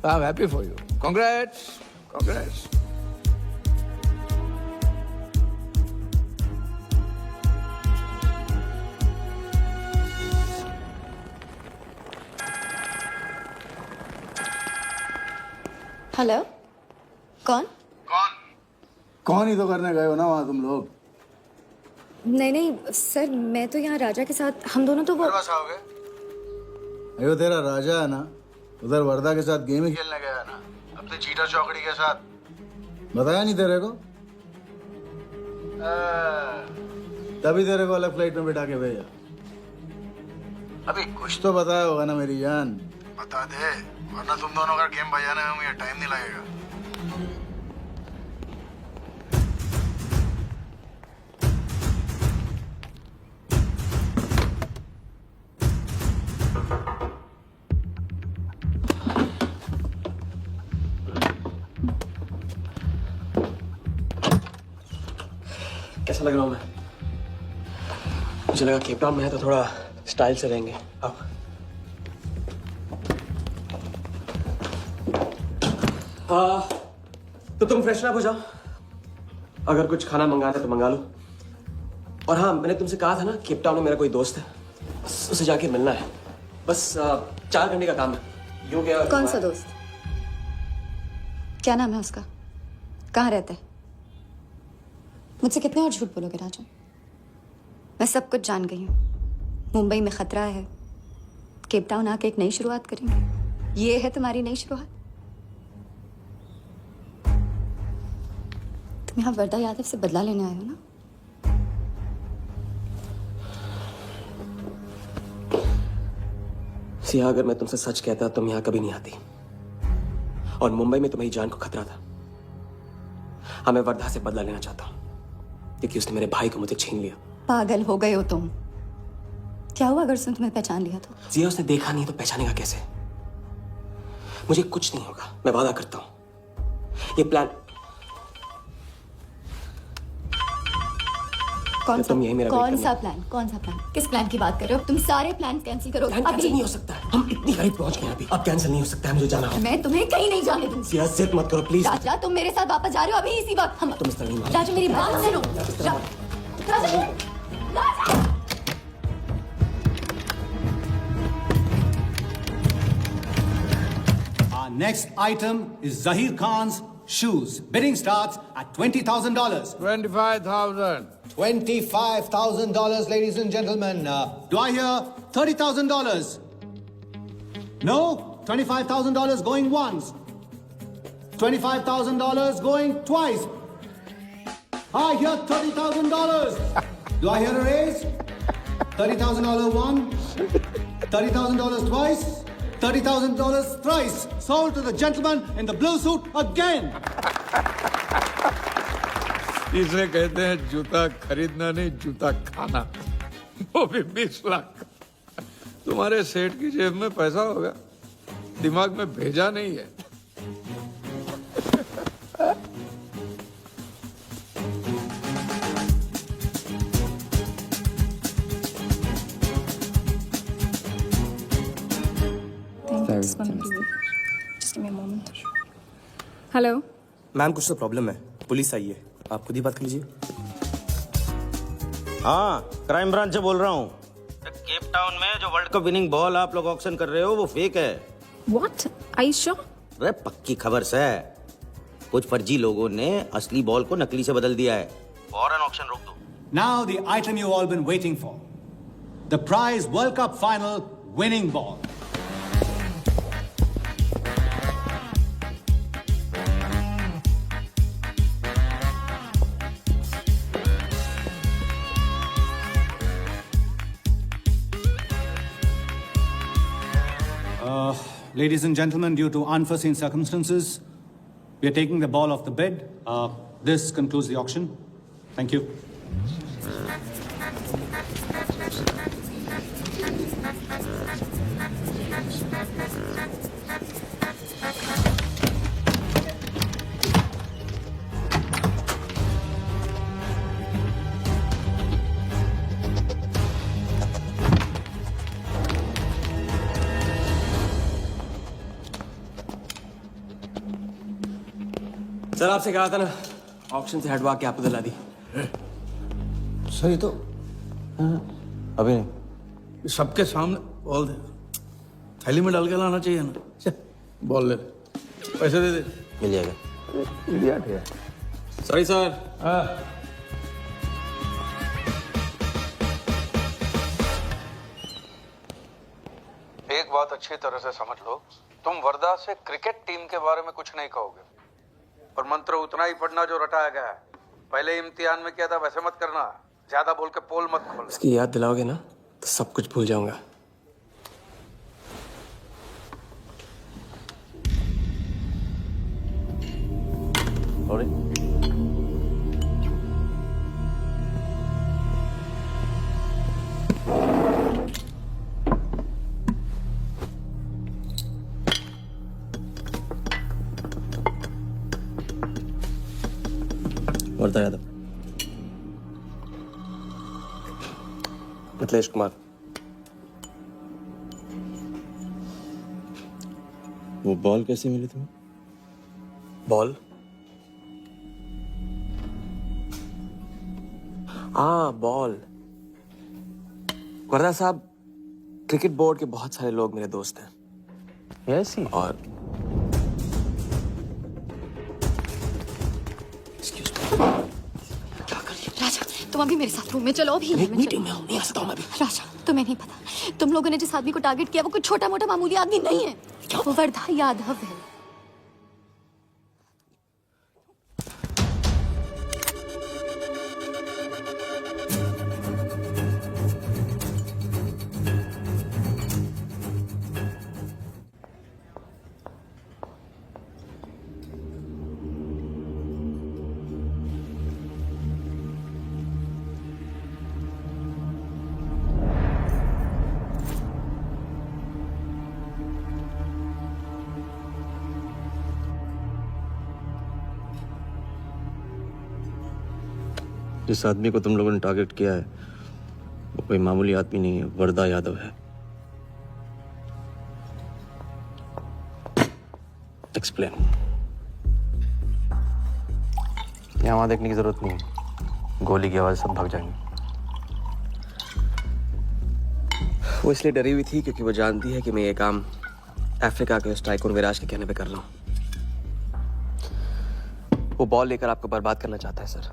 I'm happy for you. Congrats. Congrats. Hello कौन? कौन ही तो करने गए हो ना वहाँ तुम लोग? नहीं नहीं सर, मैं तो यहाँ राजा के साथ, हम दोनों तो वो अयो तेरा राजा है ना, उधर वर्दा के साथ गेम ही खेलने गया है ना, अपने चीटा चौकड़ी के साथ. बताया नहीं तेरे को? तभी तेरे को अलग फ्लाइट में बिठा के भेजा. अभी कुछ तो बताया होगा ना मेरी जान. बता दे, वरना तुम दोनों का गेम बजाने में मुझे टाइम नहीं लगेगा. कैसा लग रहा हूँ मैं? मुझे लगा केप टाउन में है तो थोड़ा स्टाइल से रहेंगे. अब तो तुम फ्रेशन अप हो जाओ. अगर कुछ खाना मंगाना है तो मंगा लो. और हाँ, मैंने तुमसे कहा था ना, केप टाउन में मेरा कोई दोस्त है, बस उसे जाके मिलना है. बस 4 घंटे का काम है. यूं क्या? कौन सा दोस्त? क्या नाम है उसका? कहाँ रहता है? मुझसे कितने और झूठ बोलोगे राजा? मैं सब कुछ जान गई हूँ. मुंबई में खतरा है, केप टाउन आके एक नई शुरुआत करेंगे. ये है तुम्हारी नई शुरुआत? तुम यहाँ वर्दा यादव से बदला लेने आए हो ना? सिया, अगर मैं तुमसे सच कहता तुम यहाँ कभी नहीं आती. और मुंबई में तुम्हारी जान को खतरा था. हाँ, मैं वर्धा से बदला लेना चाहता हूँ क्योंकि उसने मेरे भाई को मुझे छीन लिया. पागल हो गए हो तुम. क्या हुआ अगर उसने तुम्हें पहचान लिया तो? सिया, उसने देखा नहीं तो पहचानेगा कैसे? मुझे कुछ नहीं होगा, मैं वादा करता हूँ. ये प्लान कौन तुम यही मेरा कौन सा प्लान? कौन सा प्लान? किस प्लान की बात कर रहे हो? तुम सारे प्लान कैंसिल करो. प्लान कैंसिल नहीं हो सकता. हम इतनी करीब पहुंच गए अभी. अब कैंसिल नहीं हो सकता है. मुझे जाना होगा. मैं तुम्हें कहीं नहीं जाने दूंगी. सिया, जिद मत करो प्लीज. राजा, तुम मेरे साथ वापस जा रहे हो अभी इसी वक्त. हम तुम इस तरह नहीं मान. राजा, मेरी बात सुनो. राजा, राजा. Our next item is Zahir Khan's shoes. Bidding starts at $20,000. 25,000. $25,000, ladies and gentlemen. Do I hear $30,000? No? $25,000 going once. $25,000 going twice. I hear $30,000. Do I hear a raise? $30,000 once. $30,000 twice. $30,000 thrice. Sold to the gentleman in the blue suit again. इसे कहते हैं जूता खरीदना नहीं, जूता खाना. वो भी 20 लाख. तुम्हारे सेठ की जेब में पैसा होगा, दिमाग में भेजा नहीं है. हेलो मैम, कुछ तो प्रॉब्लम है. पुलिस आई है, आप खुद ही बात कर लीजिए. हाँ, क्राइम ब्रांच से बोल रहा हूँ. केप टाउन में जो वर्ल्ड कप विनिंग बॉल आप लोग ऑक्शन कर रहे हो वो फेक है. व्हाट? Are you sure? अरे पक्की खबर से. कुछ फर्जी लोगों ने असली बॉल को नकली से बदल दिया है. फौरन ऑक्शन रोक दो. Now the item you all been waiting for. The prize World Cup final winning ball. ladies and gentlemen, due to unforeseen circumstances, we are taking the ball off the bed. This concludes the auction. Thank you. Sir आपसे कहा था ना option से हटवा के आपको दिला दी। Sir ये तो अभी नहीं। सबके सामने बॉल दे, थैली में डाल के लाना चाहिए ना। बॉल ले, पैसे दे दे। मिल जाएगा। इडियट है। Sorry sir. एक बात अच्छी तरह से समझ लो, तुम वर्धा से क्रिकेट टीम के बारे में कुछ नहीं कहोगे, और मंत्र उतना ही पढ़ना जो रटाया गया है। पहले इम्तिहान में किया था वैसे मत करना, ज्यादा बोल के पोल मत खोलना। इसकी याद दिलाओगे ना तो सब कुछ भूल जाऊंगा। वर्धा यादव। मिथिलेश कुमार। वो बॉल कैसे मिली तुम्हें? बॉल? हाँ बॉल। वर्धा साहब, क्रिकेट बोर्ड के बहुत सारे लोग मेरे दोस्त हैं। ऐसी? और राजा, तुम अभी मेरे साथ रूम में चलो। अभी मीटिंग में हूँ, नहीं आ सकता हूँ मैं अभी। राजा, तुम्हें नहीं पता, तुम लोगों ने जिस आदमी को टारगेट किया वो कोई छोटा मोटा मामूली आदमी नहीं है। वो वर्धा यादव है। जिस आदमी को तुम लोगों ने टारगेट किया है वो कोई मामूली आदमी नहीं है, वर्धा यादव है। एक्सप्लेन। यहाँ वहां देखने की जरूरत नहीं है, गोली की आवाज सब भाग जाएंगे। वो इसलिए डरी हुई थी क्योंकि वो जानती है कि मैं ये काम अफ्रीका के उस टाइकून विराज के कहने पे कर रहा हूँ। वो बॉल लेकर आपको बर्बाद करना चाहता है सर।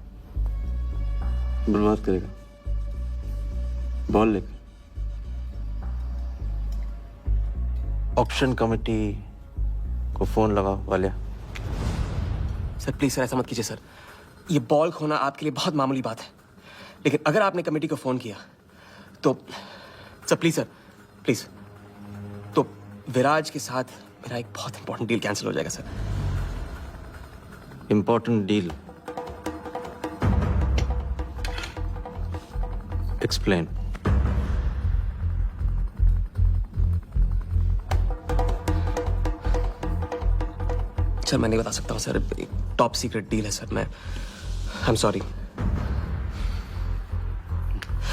बर्बाद करेगा? बॉल लेकर? ऑक्शन कमेटी को फोन लगाओ वालिया। सर प्लीज सर, ऐसा मत कीजिए सर। ये बॉल खोना आपके लिए बहुत मामूली बात है, लेकिन अगर आपने कमेटी को फोन किया तो सर प्लीज, तो विराज के साथ मेरा एक बहुत इंपॉर्टेंट डील कैंसिल हो जाएगा sir. Important deal? Explain. Sir मैं नहीं बता सकता हूँ सर, एक टॉप सीक्रेट डील है सर। मैं I am sorry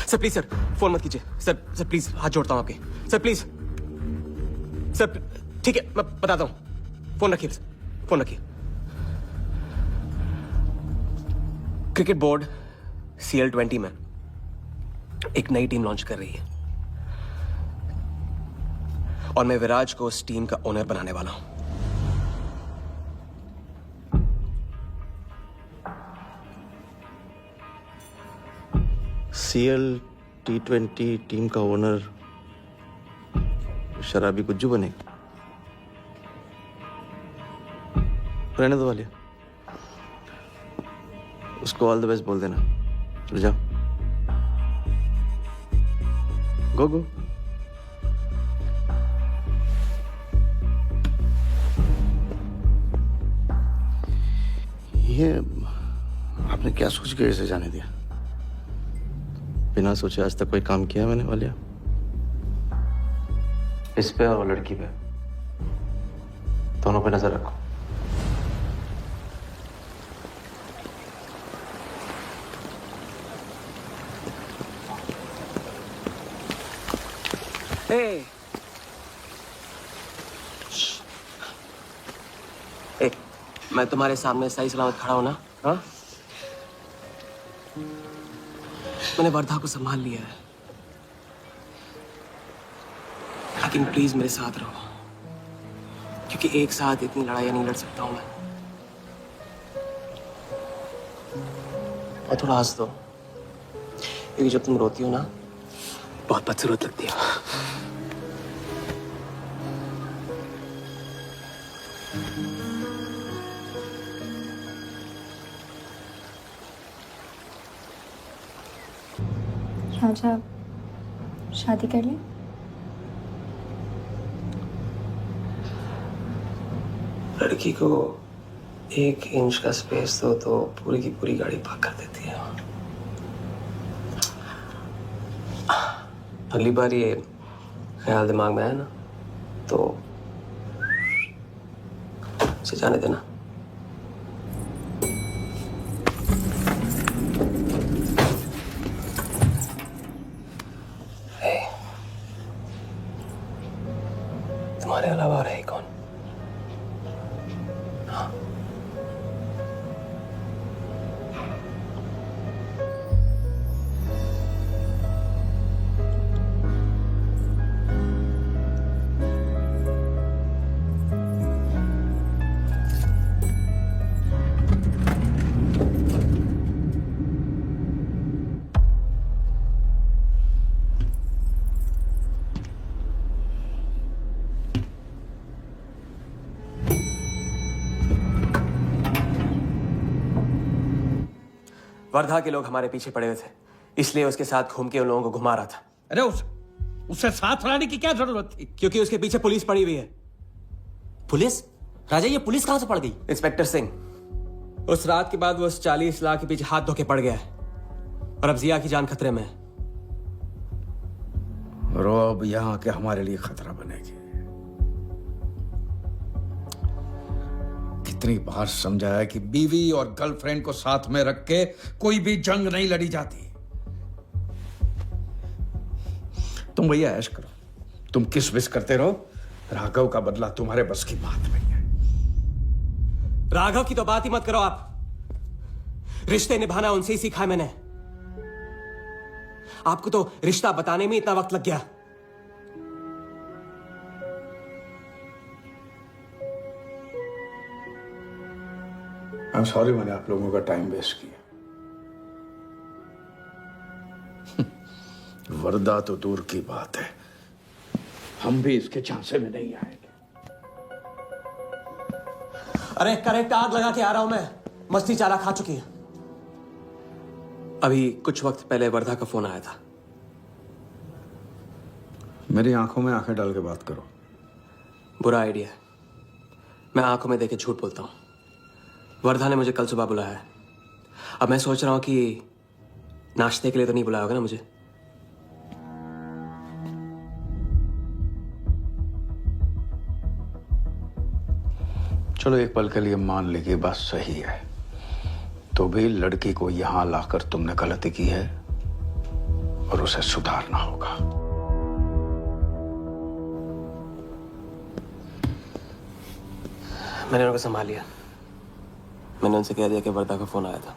sir. Please sir phone मत कीजिए सर प्लीज, हाथ जोड़ता हूँ आपके सर, प्लीज सर। ठीक है मैं बताता हूँ, फोन रखिए फोन रखिए। क्रिकेट बोर्ड CL20 में एक नई टीम लॉन्च कर रही है और मैं विराज को उस टीम का ओनर बनाने वाला हूं। CL T20 टीम का ओनर शराबी गुज्जू बनेगा? रहने दो वालिया, उसको ऑल द बेस्ट बोल देना। चलो जाओ, गो गो। ये आपने क्या सोच के इसे जाने दिया? बिना सोचे आज तक कोई काम किया मैंने वालिया? इस पे और वो लड़की पे, दोनों पे नजर रखो। ए, मैं तुम्हारे सामने सही सलामत खड़ा हूं ना? हाँ? मैंने वर्धा को संभाल लिया है, लेकिन प्लीज मेरे साथ रहो, क्योंकि एक साथ इतनी लड़ाइयां नहीं लड़ सकता हूं मैं। और थोड़ा हंस दो, क्योंकि जब तुम रोती हो ना, बहुत बदसूरत लगती हो। राजा, शादी कर लें? लड़की को 1 इंच का स्पेस दो तो पूरी की पूरी गाड़ी भाग कर देती है। अगली बार ये ख्याल दिमाग में आया ना तो उसे जाने देना। तुम्हारे अलावा और है कौन? हाँ? वर्धा के लोग हमारे पीछे पड़े हुए थे, इसलिए उसके साथ घूम के उन लोगों को घुमा रहा था। अरे उससे साथ रहने की क्या जरूरत थी? क्योंकि उसके पीछे पुलिस पड़ी हुई है। पुलिस? राजा, ये पुलिस कहां से पड़ गई? इंस्पेक्टर सिंह, उस रात के बाद वो उस 40 लाख के पीछे हाथ धो के पड़ गया है और अब जिया की जान खतरे में है। और वो अब यहां आके हमारे लिए खतरा बनेगी। कितनी बार समझाया कि बीवी और गर्लफ्रेंड को साथ में रख के कोई भी जंग नहीं लड़ी जाती। तुम भैया ऐश करो, तुम किस विस करते रहो। राघव का बदला तुम्हारे बस की बात नहीं है। राघव की तो बात ही मत करो आप। रिश्ते निभाना उनसे ही सीखा है मैंने। आपको तो रिश्ता बताने में इतना वक्त लग गया। I'm sorry मैंने आप लोगों का टाइम वेस्ट किया। वर्दा तो दूर की बात है, हम भी इसके झांसे में नहीं आएंगे। अरे करेक्ट आग लगा के आ रहा हूं मैं। मस्ती चारा खा चुकी है। अभी कुछ वक्त पहले वर्धा का फोन आया था। मेरी आंखों में आंखें डाल के बात करो। बुरा आइडिया है। मैं आंखों में देखे झूठ बोलता हूं। वर्धा ने मुझे कल सुबह बुलाया है। अब मैं सोच रहा हूं कि नाश्ते के लिए तो नहीं बुलाया होगा ना मुझे। चलो एक पल के लिए मान ली कि बात सही है, तो भी लड़की को यहां लाकर तुमने गलती की है और उसे सुधारना होगा। मैंने उनको संभाल लिया। मैंने उनसे कह दिया कि वर्धा का फोन आया था।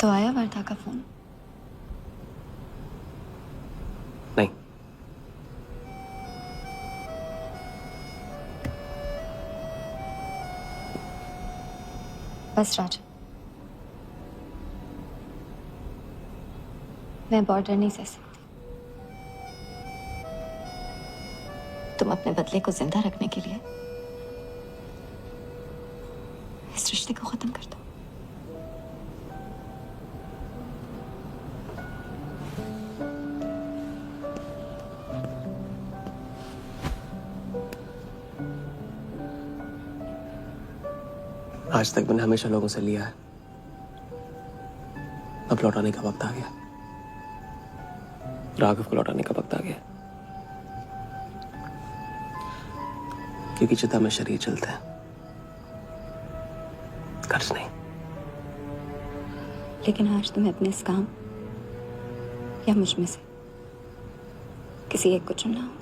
तो आया वर्धा का फोन? नहीं। बस राजा, मैं बॉर्डर नहीं सह सकती। तुम अपने बदले को जिंदा रखने के लिए इस रिश्ते को खत्म कर दो। आज तक मैंने हमेशा लोगों से लिया है, अब लौटाने का वक्त आ गया। राघव को लौटाने का वक्त आ गया, क्योंकि चिता में शरीर चलता है, कर्ज नहीं। लेकिन आज तुम्हें अपने इस काम या मुझ में से किसी एक को चुनना होगा।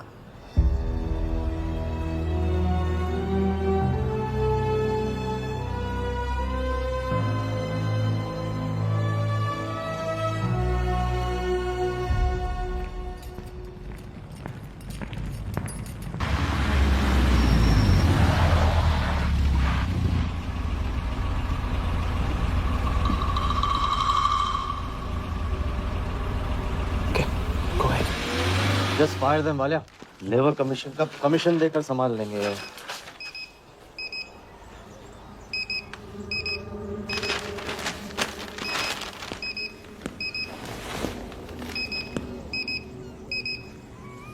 Just fire them Walia. Labour commission का कमीशन देकर संभाल लेंगे। ये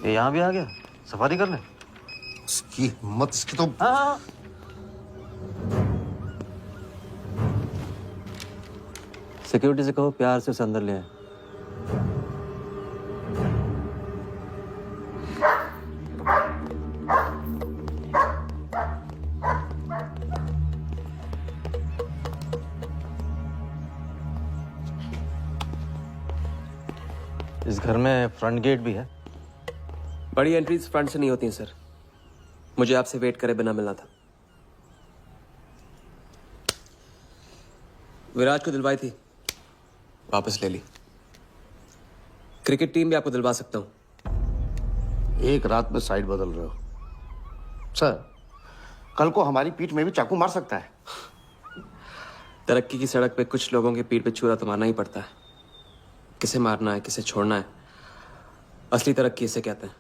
यहाँ भी आ गया सफारी करने। उसकी हिम्मत, इसकी तो। हाँ। सिक्योरिटी से कहो प्यार से उसे अंदर ले आए। इस घर में फ्रंट गेट भी है। बड़ी एंट्रीज फ्रंट से नहीं होती हैं सर, मुझे आपसे वेट करे बिना मिलना था। विराज को दिलवाई थी, वापस ले ली। क्रिकेट टीम भी आपको दिलवा सकता हूं। एक रात में साइड बदल रहे हो सर। कल को हमारी पीठ में भी चाकू मार सकता है। तरक्की की सड़क पे कुछ लोगों की पीठ पे छुरा तो मारना ही पड़ता है। किसे मारना है, किसे छोड़ना है, असली तरक्की इसे कहते हैं।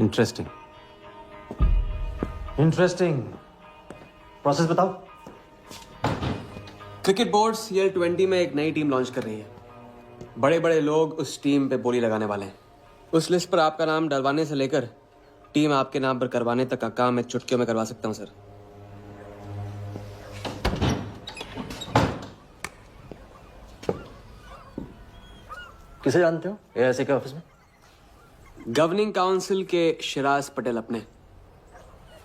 Interesting interesting. प्रोसेस बताओ। क्रिकेट बोर्ड CL20 में एक नई टीम लॉन्च कर रही है। बड़े बड़े लोग उस टीम पे बोली लगाने वाले हैं। उस लिस्ट पर आपका नाम डलवाने से लेकर टीम आपके नाम पर करवाने तक का काम मैं चुटकियों में करवा सकता हूं सर। किसे जानते हो AIC के ऑफिस में? गवर्निंग काउंसिल के शिराज पटेल अपने।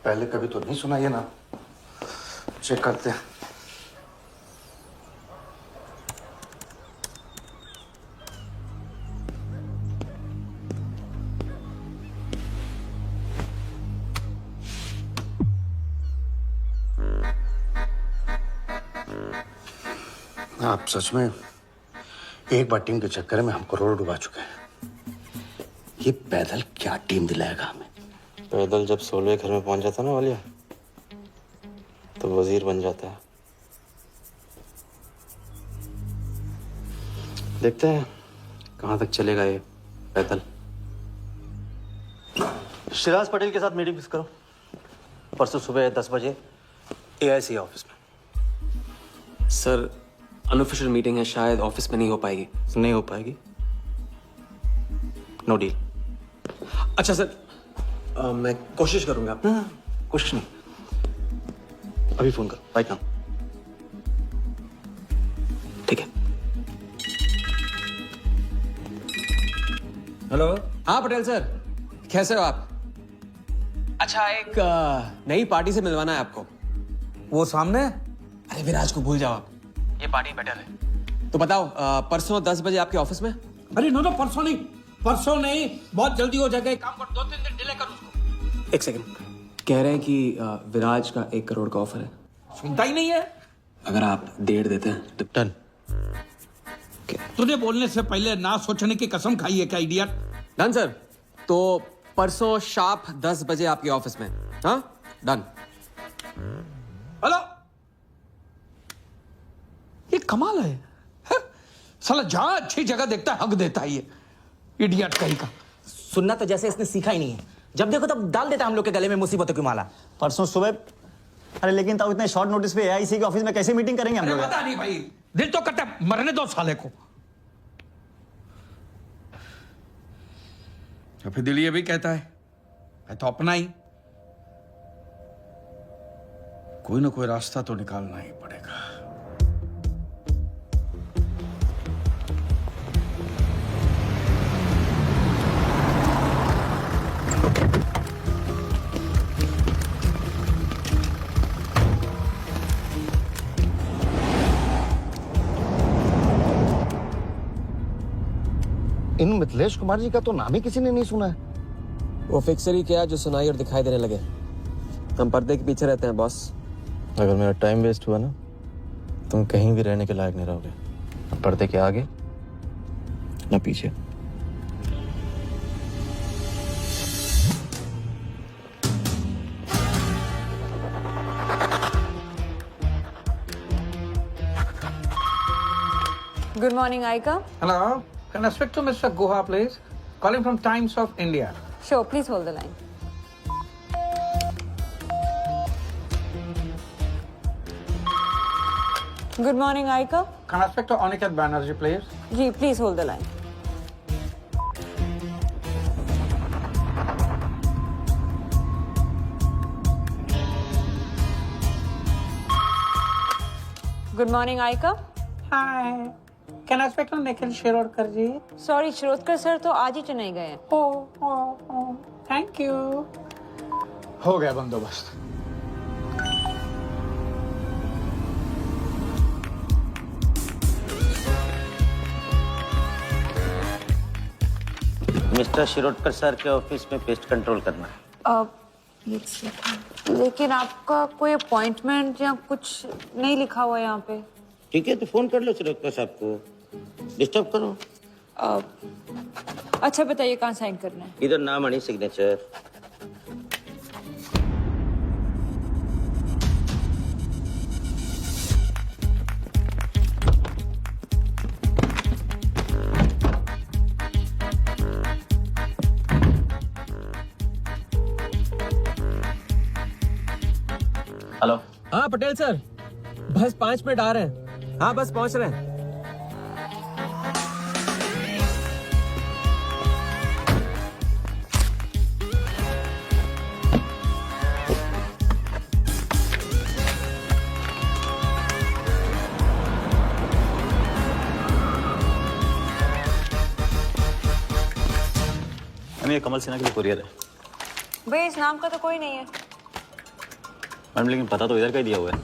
पहले कभी तो नहीं सुना ये ना। चेक करते हैं। आप सच में एक बार टीम के चक्कर में हम करोड़ डुबा चुके हैं। ये पैदल क्या टीम दिलाएगा हमें? पैदल जब 16वें घर में पहुंच जाता ना वालिया, तो वजीर बन जाता है। देखते हैं कहां तक चलेगा ये पैदल। शिराज पटेल के साथ मीटिंग फिक्स करो परसों सुबह 10 बजे AIC ऑफिस में। सर अनऑफिशियल मीटिंग है, शायद ऑफिस में नहीं हो पाएगी। नहीं हो पाएगी? No deal. अच्छा सर, मैं कोशिश करूंगा। कोशिश नहीं, अभी फोन करो राइट नाउ। ठीक है। हेलो। हाँ पटेल सर, कैसे हो आप? अच्छा, एक नई पार्टी से मिलवाना है आपको। वो सामने? अरे विराज को भूल जाओ आप, ये पार्टी बेटर है। तो बताओ परसों 10 बजे आपके ऑफिस में? अरे नो परसों नहीं, परसों नहीं, बहुत जल्दी हो जाएगा। एक काम कर, 2-3 दिन डिले कर उसको। एक सेकंड, कह रहे हैं कि विराज का 1 करोड़ का ऑफर है। सुनता ही नहीं है। अगर आप 1.5 देते हैं तो डन। तुझे बोलने से पहले ना सोचने की कसम खाई है क्या इडियट? Done sir. तो परसों शार्प 10 बजे आपके ऑफिस में। हाँ डन। हेलो, ये कमाल है। साला जहां अच्छी जगह देखता है हक देता है ये इडियट कहीं का। सुनना तो जैसे इसने सीखा ही नहीं है। जब देखो तब डाल देता है हम लोग के गले में मुसीबतों की माला। परसों सुबह अरे लेकिन ताऊ इतने शॉर्ट नोटिस पे एआईसी के ऑफिस में कैसे मीटिंग करेंगे हम लोग? पता नहीं भाई, दिल तो करता है मरने दो साले को। तो फिर दिल ये भी कहता है मैं तो अपना ही, कोई ना कोई रास्ता तो निकालना ही पड़ेगा। इन मिथिलेश कुमार जी का तो नाम ही किसी ने नहीं सुना है। वो फिक्सर ही क्या जो सुनाई और दिखाई देने लगे। हम पर्दे के पीछे रहते हैं बॉस। अगर मेरा टाइम वेस्ट हुआ ना, तुम कहीं भी रहने के लायक नहीं रहोगे, पर्दे के आगे ना पीछे। Good morning, Aika. Hello, can I speak to Mr. Guha, please? Calling from Times of India. Sure, please hold the line. Good morning, Aika. Can I speak to Aniket Banerjee, please? Ji, please hold the line. Good morning, Aika. Hi. Can I speak to Nikhil Shirodkar ji? Sorry, Shirodkar sir तो आज ही चेन्नई गए हैं. Oh, thank you. हो गया बंदोबस्त। Mister Shirodkar sir के office में pest control करना है। लेकिन आपका कोई अपॉइंटमेंट या कुछ नहीं लिखा हुआ है यहाँ पे। ठीक है तो फोन कर लो शिरोडकर साहब को, डिस्टर्ब करो। अच्छा बताइए कहाँ साइन करना है? इधर नाम आनी सिग्नेचर। हेलो। हाँ पटेल सर, बस 5 मिनट आ रहे हैं। हाँ बस पहुंच रहे हैं। ये कमल सिन्हा के लिए कुरियर है। भैया इस नाम का तो कोई नहीं है। मैडम लेकिन पता तो इधर का ही दिया हुआ है।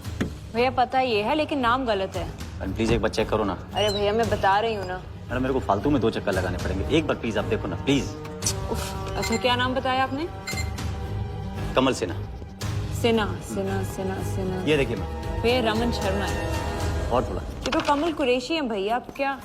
भैया पता ये है लेकिन नाम गलत है। मैडम प्लीज एक बार चेक करो ना। अरे भैया मैं बता रही हूँ ना। मैडम मेरे को फालतू में 2 चक्कर लगाने पड़ेंगे, एक बार प्लीज आप देखो ना प्लीज। अच्छा क्या नाम बताया आपने? कमल सिन्हा। सिन्हा सिन्हा सिन्हा सिन्हा। ये देखिए मैम। भैया रमन शर्मा है। और थोड़ा। ये तो कमल कुरैशी है भैया, आप क्या?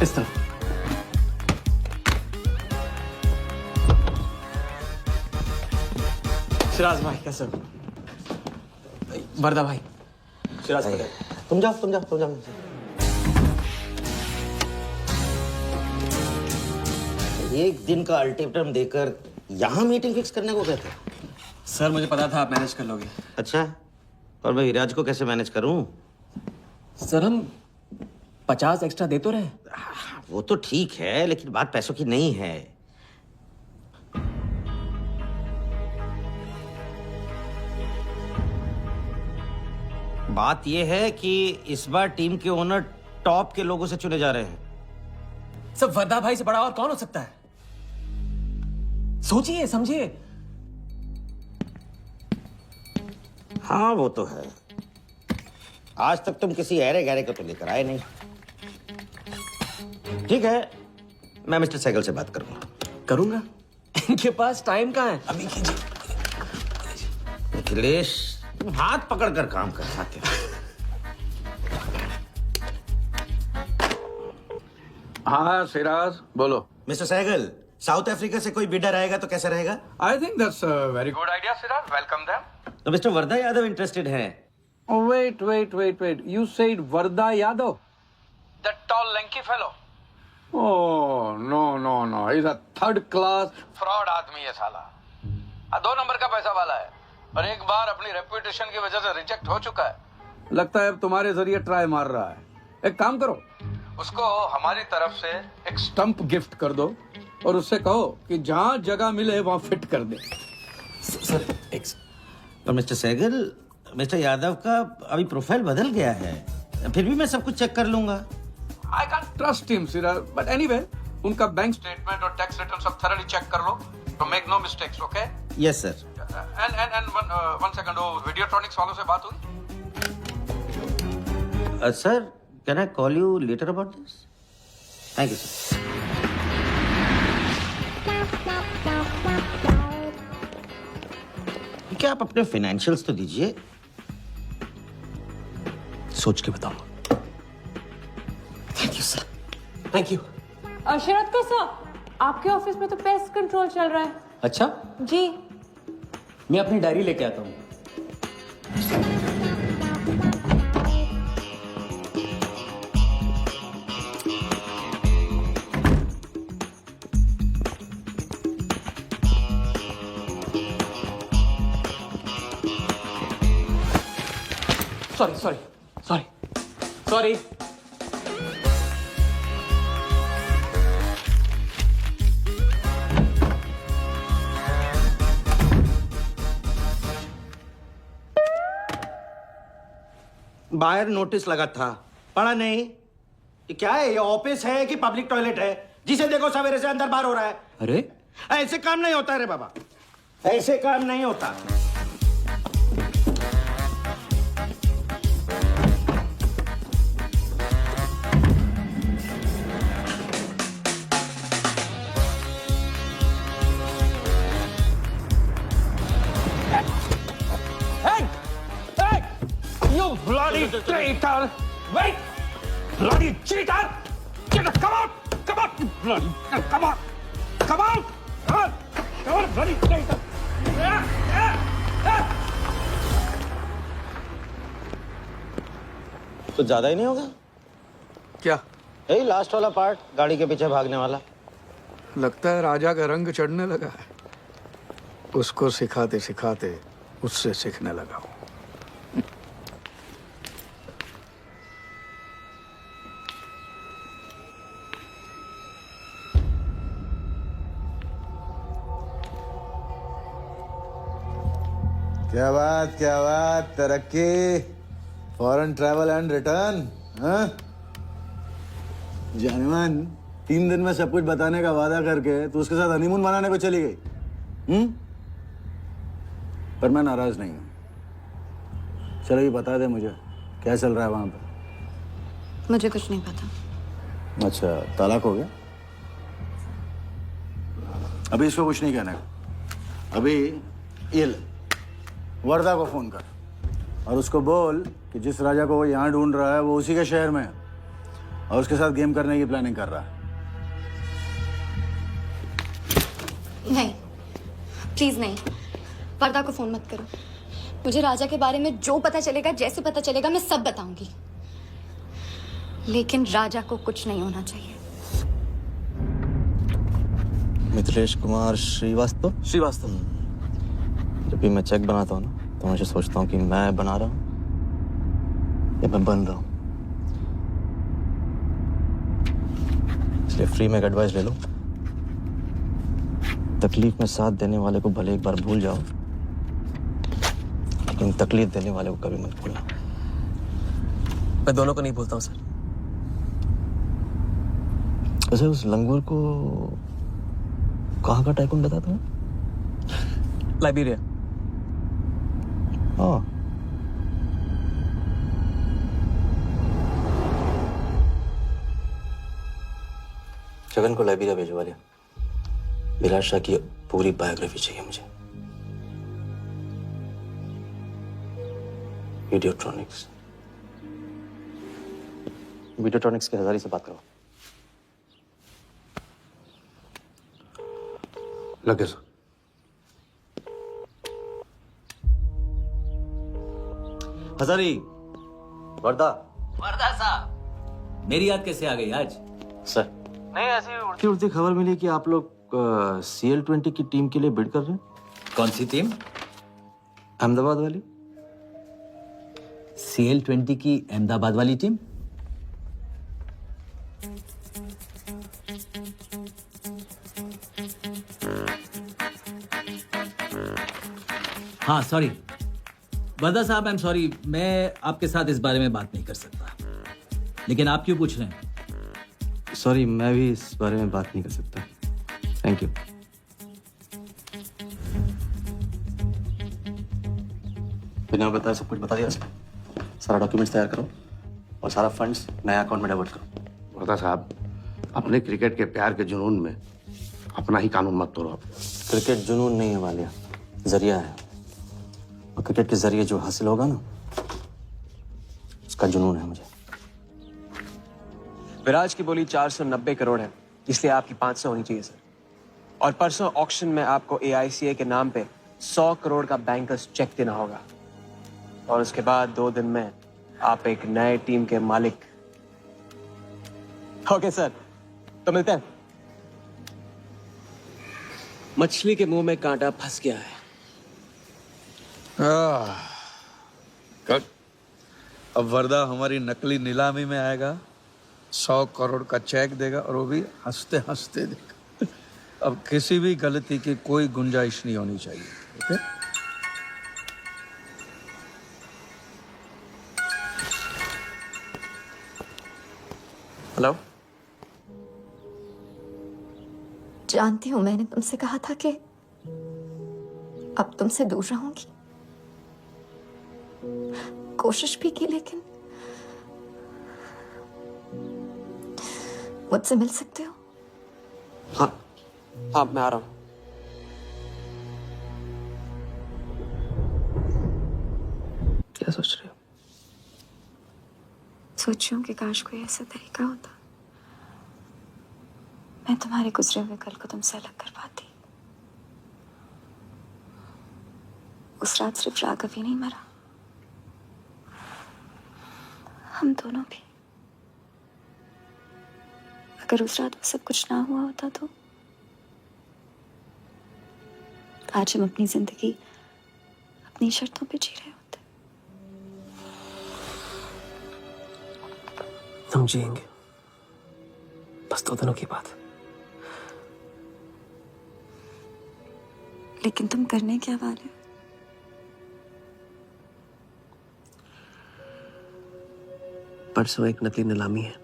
इस तरफ। शिराज भाई कैसे? वर्दा भाई। शिराज पटेल। तुम जाओ। एक दिन का अल्टीमेटम देकर यहाँ मीटिंग फिक्स करने को कहते हैं? सर मुझे पता था आप मैनेज कर लोगे। अच्छा, और मैं विराज को कैसे मैनेज करूं? सर हम 50 एक्स्ट्रा दे तो रहे। वो तो ठीक है लेकिन बात पैसों की नहीं है। बात यह है कि इस बार टीम के ओनर टॉप के लोगों से चुने जा रहे हैं। सब वर्दा भाई से बड़ा और कौन हो सकता है? सोचिए समझिए। हाँ वो तो है। आज तक तुम किसी ऐरे गहरे को तो लेकर आए नहीं। ठीक है, मैं मिस्टर सहगल से बात करूंगा। इनके पास टाइम कहाँ है? अभी कीजिए। अखिलेश हाथ पकड़कर काम कर सकते हो। हाँ सिराज बोलो। मिस्टर सहगल, साउथ अफ्रीका से कोई बिडर आएगा तो कैसा रहेगा? I think that's a very good idea Siraj, welcome them. तो मिस्टर वर्धा यादव इंटरेस्टेड हैं? Wait. You said Varda Yadav? That tall, lanky fellow? Oh, no. He's a third class fraud आदमी है साला। 2 नंबर का पैसा वाला है और एक बार अपनी रेपुटेशन की वजह से रिजेक्ट हो चुका है। लगता है अब तुम्हारे जरिए ट्राई मार रहा है। एक काम करो, उसको हमारी तरफ से एक स्टंप गिफ्ट कर दो और उससे कहो कि जहाँ जगह मिले वहाँ फिट कर दे। सर पर मिस्टर सहगल, मिस्टर यादव का अभी प्रोफाइल बदल गया है, फिर भी मैं सब कुछ चेक कर लूंगा। I can't trust him, Siral. But anyway, उनका बैंक स्टेटमेंट और टैक्स रिटर्न सब thoroughly चेक कर लो, तो make no mistakes, okay? Yes, sir. And one second, वो Videotronics वालों से बात हुई? Sir, can I call you later about this? Thank you, sir. क्या आप अपने फाइनेंशियल्स तो दीजिए। सोच के बताऊंगा। Thank you sir, thank you. Sharad का सर, आपके ऑफिस में तो पेस्ट कंट्रोल चल रहा है। अच्छा, जी। मैं अपनी डायरी लेके आता हूँ। Sorry. बाहर नोटिस लगा था, पढ़ा नहीं? ये क्या है? ये ऑफिस है कि पब्लिक टॉयलेट है? जिसे देखो सवेरे से अंदर बाहर हो रहा है। अरे ऐसे काम नहीं होता रे बाबा, ऐसे काम नहीं होता। Bloody traitor! Wait! Bloody cheater! Come out! Bloody, come on! Come out! Come on, bloody traitor! तो ज्यादा ही नहीं होगा क्या? यही लास्ट वाला पार्ट, गाड़ी के पीछे भागने वाला। लगता है राजा का रंग चढ़ने लगा है। उसको सिखाते सिखाते उससे सीखने लगा हूं। क्या बात, तरक्की, फॉरेन ट्रैवल एंड रिटर्न। जानमान 3 दिन में सब कुछ बताने का वादा करके तू उसके साथ हनीमून मनाने को चली गई। पर मैं नाराज नहीं हूं। चलो ये बता दे मुझे, क्या चल रहा है वहां पे? मुझे कुछ नहीं पता। अच्छा, तलाक हो गया? अभी इसको कुछ नहीं कहना है। अभी ये ले, वर्धा को फोन कर और उसको बोल कि जिस राजा को वो यहाँ ढूंढ रहा है वो उसी के शहर में है और उसके साथ गेम करने की प्लानिंग कर रहा है। नहीं, प्लीज नहीं, वर्धा को फोन मत करो। मुझे राजा के बारे में जो पता चलेगा, जैसे पता चलेगा, मैं सब बताऊंगी, लेकिन राजा को कुछ नहीं होना चाहिए। मिथिलेश कुमार श्रीवास्तव। जब भी मैं चेक बनाता हूँ ना, तो मुझे सोचता हूँ कि मैं बना रहा हूँ या मैं बन रहा हूँ। इसलिए फ्री में एक एडवाइस ले लो, तकलीफ में साथ देने वाले को भले एक बार भूल जाओ, लेकिन तकलीफ देने वाले को कभी मत भूलना। मैं दोनों को नहीं भूलता हूँ सर। वैसे उस लंगूर को कहाँ का टाइकून बताया तुम्हें? लाइबेरिया। हाँ, जगन को लाइबेरिया भिजवा लिया। विलास शाह की पूरी बायोग्राफी चाहिए मुझे। वीडियोट्रॉनिक्स के हजारी से बात करो। लगे सर। हजारी, वर्दा साहब, मेरी याद कैसे आ गई आज? सर नहीं, ऐसी उड़ती उड़ती खबर मिली कि आप लोग CL20 की टीम के लिए बिड कर रहे हैं। कौन सी टीम? अहमदाबाद वाली। CL20 की अहमदाबाद वाली टीम? हाँ सॉरी वर्दा साहब, आई एम सॉरी, मैं आपके साथ इस बारे में बात नहीं कर सकता। लेकिन आप क्यों पूछ रहे हैं? सॉरी, मैं भी इस बारे में बात नहीं कर सकता। Thank you. बिना बताए सब कुछ बता दिया सर। सारा डॉक्यूमेंट्स तैयार करो और सारा फंड्स नया अकाउंट में डाइवर्ट करो। वर्दा साहब, अपने क्रिकेट के प्यार के जुनून में अपना ही कानून मत तोड़ो आप। क्रिकेट जुनून नहीं है वालिया, जरिया है। और क्रिकेट के जरिए जो हासिल होगा ना, उसका जुनून है मुझे। विराज की बोली 490 करोड़ है, इसलिए आपकी 500 होनी चाहिए सर। और परसों ऑक्शन में आपको AICA के नाम पे 100 करोड़ का बैंकर्स चेक देना होगा। और उसके बाद 2 दिन में आप एक नए टीम के मालिक। ओके सर, तो मिलते हैं। मछली के मुंह में कांटा फंस गया है। अब वर्दा हमारी नकली नीलामी में आएगा, 100 करोड़ का चेक देगा और वो भी हंसते हंसते देगा। अब किसी भी गलती की कोई गुंजाइश नहीं होनी चाहिए। ओके? हेलो, जानती हूँ मैंने तुमसे कहा था कि अब तुमसे दूर रहूंगी। कोशिश भी की, लेकिन मुझसे मिल सकते हो? हाँ हाँ, मैं आ रहा हूँ। क्या सोच रहे हो? सोच रही हूँ कि काश कोई ऐसा तरीका होता मैं तुम्हारे गुजरे हुए कल को तुमसे अलग कर पाती। उस रात सिर्फ राघव ही नहीं मरा, हम दोनों भी। अगर उस रात वो सब कुछ ना हुआ होता तो आज हम अपनी जिंदगी अपनी शर्तों पे जी रहे होते। हम जिएंगे, बस 2 दिनों की बात। लेकिन तुम करने क्या वाले हो? परसों एक नकली नीलामी है,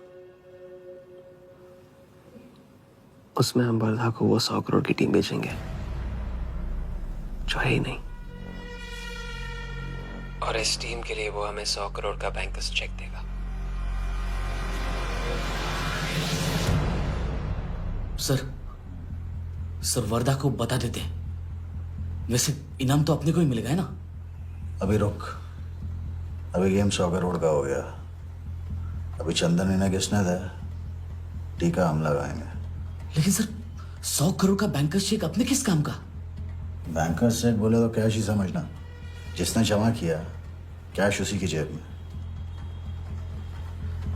उसमें हम वर्धा को वो 100 करोड़ की टीम बेचेंगे जो है ही नहीं। और इस टीम के लिए वो हमें 100 करोड़ का बैंकर्स चेक देगा। सर वर्दा को बता देते हैं। वैसे इनाम तो अपने को ही मिलेगा है ना? अभी रुक, अभी गेम 100 करोड़ का हो गया। अभी चंदन इन्हें किसने था, टीका हम लगाएंगे। लेकिन सर 100 करोड़ का बैंकर्स चेक अपने किस काम का? बैंकर्स चेक बोले तो कैश ही समझना। जिसने जमा किया कैश उसी की जेब में।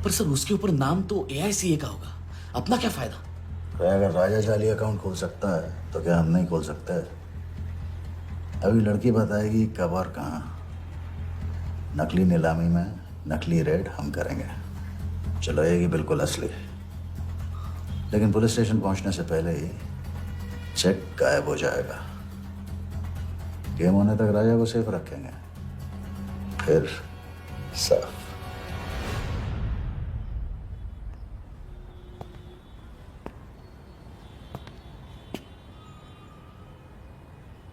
पर सर उसके ऊपर नाम तो AICA का होगा, अपना क्या फायदा? अगर राजा जाली अकाउंट खोल सकता है तो क्या हम नहीं खोल सकते? अभी लड़की बताएगी कब और कहाँ। नकली नीलामी में नकली रेड हम करेंगे, चलाएगी बिल्कुल असली। लेकिन पुलिस स्टेशन पहुंचने से पहले ही चेक गायब हो जाएगा। गेम होने तक राजा को सेफ रखेंगे, फिर साफ।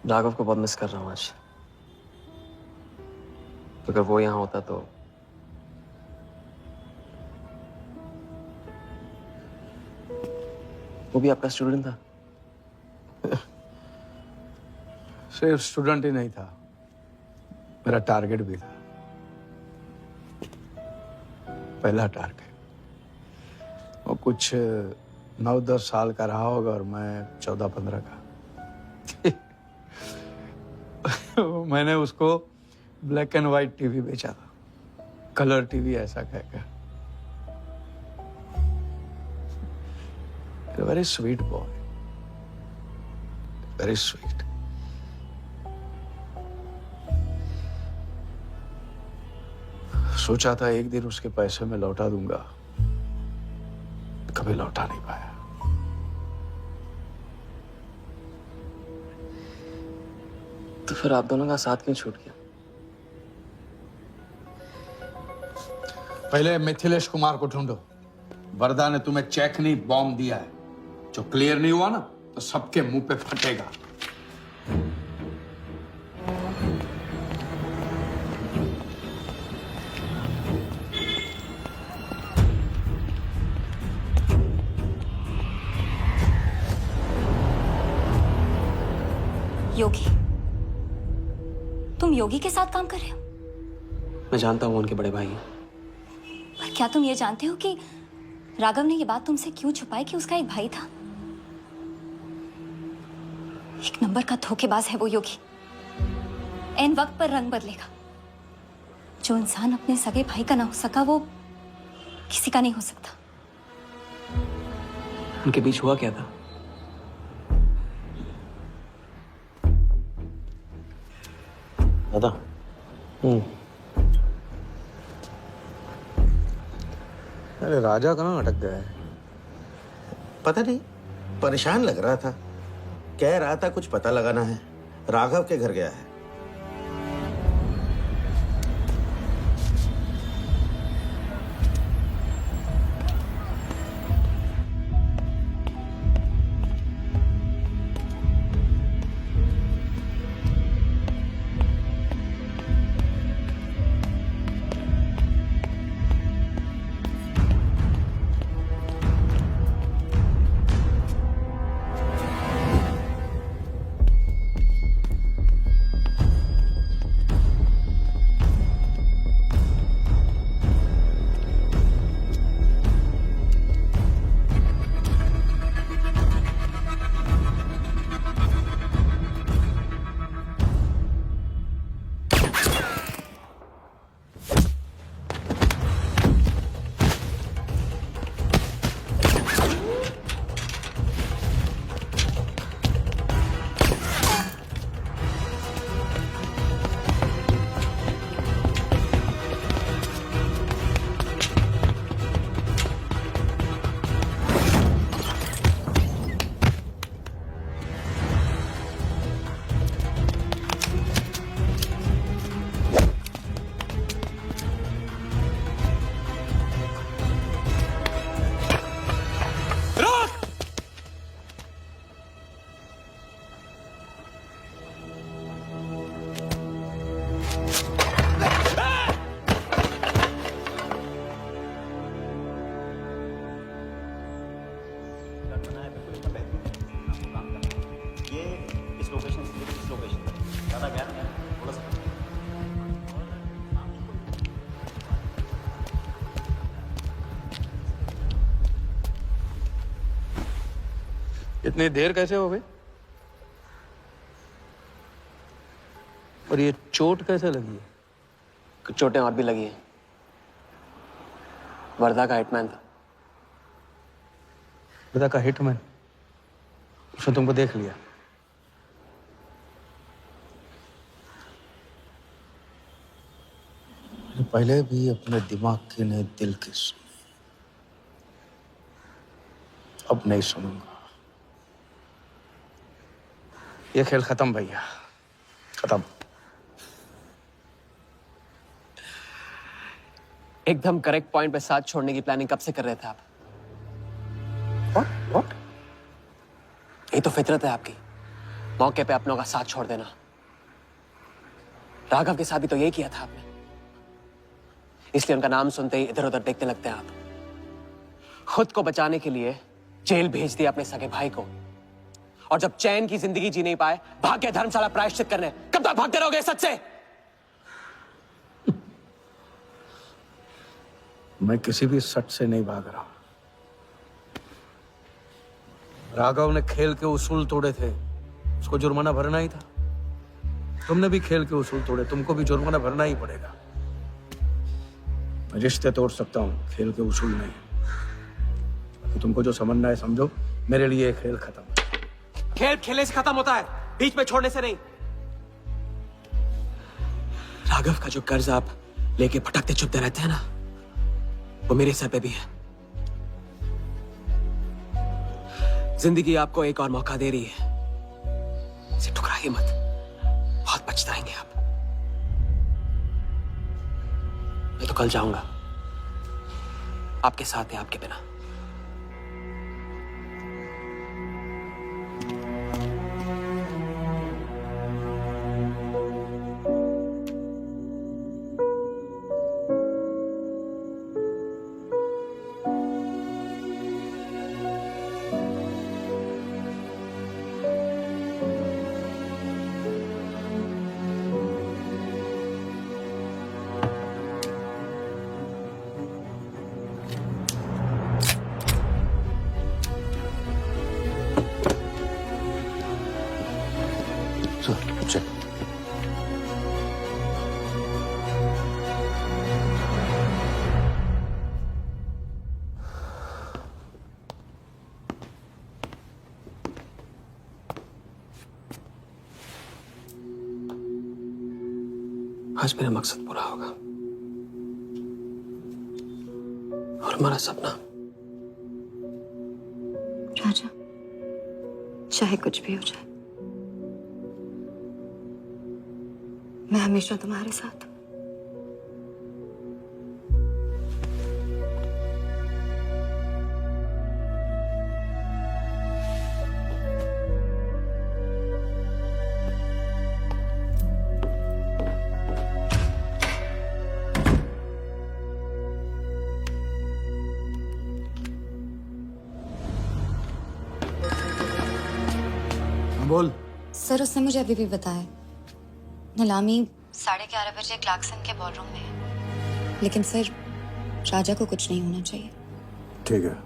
राघव को बहुत मिस कर रहा हूँ आज। अगर वो यहाँ होता तो वो भी आपका स्टूडेंट था। सिर्फ स्टूडेंट ही नहीं था, मेरा टारगेट भी था। पहला टारगेट। वो कुछ 9-10 साल का रहा होगा और मैं 14-15 का। मैंने उसको ब्लैक एंड व्हाइट टीवी बेचा था, कलर टीवी ऐसा कहकर। Very sweet boy, very sweet. सोचा था एक दिन उसके पैसे में लौटा दूंगा, कभी लौटा नहीं पाया। तो फिर आप दोनों का साथ क्यों छूट गया? पहले मिथिलेश कुमार को ढूंढो। वरदा ने तुम्हें चेक नहीं बॉम्ब दिया है, जो क्लियर नहीं हुआ ना तो सबके मुंह पे फटेगा। योगी, तुम योगी के साथ काम कर रहे हो? मैं जानता हूँ उनके बड़े भाई हैं। पर क्या तुम ये जानते हो कि राघव ने ये बात तुमसे क्यों छुपाई कि उसका एक भाई था? एक नंबर का धोखेबाज है वो योगी। एन वक्त पर रंग बदलेगा। जो इंसान अपने सगे भाई का ना हो सका, वो किसी का नहीं हो सकता। उनके बीच हुआ क्या था? दादा। अरे राजा कहाँ अटक गया है? पता नहीं, परेशान लग रहा था। कह रहा था कुछ पता लगाना है, राघव के घर गया है। इतनी देर कैसे हो गई? और ये चोट कैसे लगी है? कुछ चोटें और भी लगी हैं। वर्धा का हिटमैन था। वर्धा का हिटमैन? उसने तुमको देख लिया? पहले भी अपने दिमाग की नहीं, दिल की सुनी। अब नहीं सुनूंगा। ये खेल खत्म भैया, खत्म। एकदम करेक्ट पॉइंट पे साथ छोड़ने की प्लानिंग कब से कर रहे थे आप? What? ये तो फितरत है आपकी, मौके पे अपनों का साथ छोड़ देना। राघव के साथ भी तो यही किया था आपने, इसलिए उनका नाम सुनते ही इधर उधर देखने लगते हैं आप। खुद को बचाने के लिए जेल भेज दिया अपने सगे भाई को, और जब चैन की जिंदगी जी नहीं पाए भाग के धर्मशाला प्रायश्चित करने। कब तक भागते रहोगे सच से? मैं किसी भी सच से नहीं भाग रहा। राघव ने खेल के उसूल तोड़े थे, उसको जुर्माना भरना ही था। तुमने भी खेल के उसूल तोड़े, तुमको भी जुर्माना भरना ही पड़ेगा। मैं रिश्ते तोड़ सकता हूँ, खेल के उसूल नहीं। बाकी तुमको जो समझना है समझो, मेरे लिए खेल खत्म। खेल खेलने से खत्म होता है, बीच में छोड़ने से नहीं। राघव का जो कर्ज आप लेके भटकते चुपते रहते हैं ना, वो मेरे सर पे भी है। जिंदगी आपको एक और मौका दे रही है, इसे ठुकराइए मत, बहुत पछताएंगे आप। मैं तो कल जाऊंगा, आपके साथ है, आपके बिना। चल। आज मेरा मकसद पूरा होगा और हमारा सपना। राजा, चाहे कुछ भी हो जाए, मैं हमेशा तुम्हारे साथ हूं। बोल। सर, उसने मुझे अभी भी बताया नीलामी 11:30 बजे क्लार्कसन के बॉलरूम में है। लेकिन सर, राजा को कुछ नहीं होना चाहिए। ठीक है।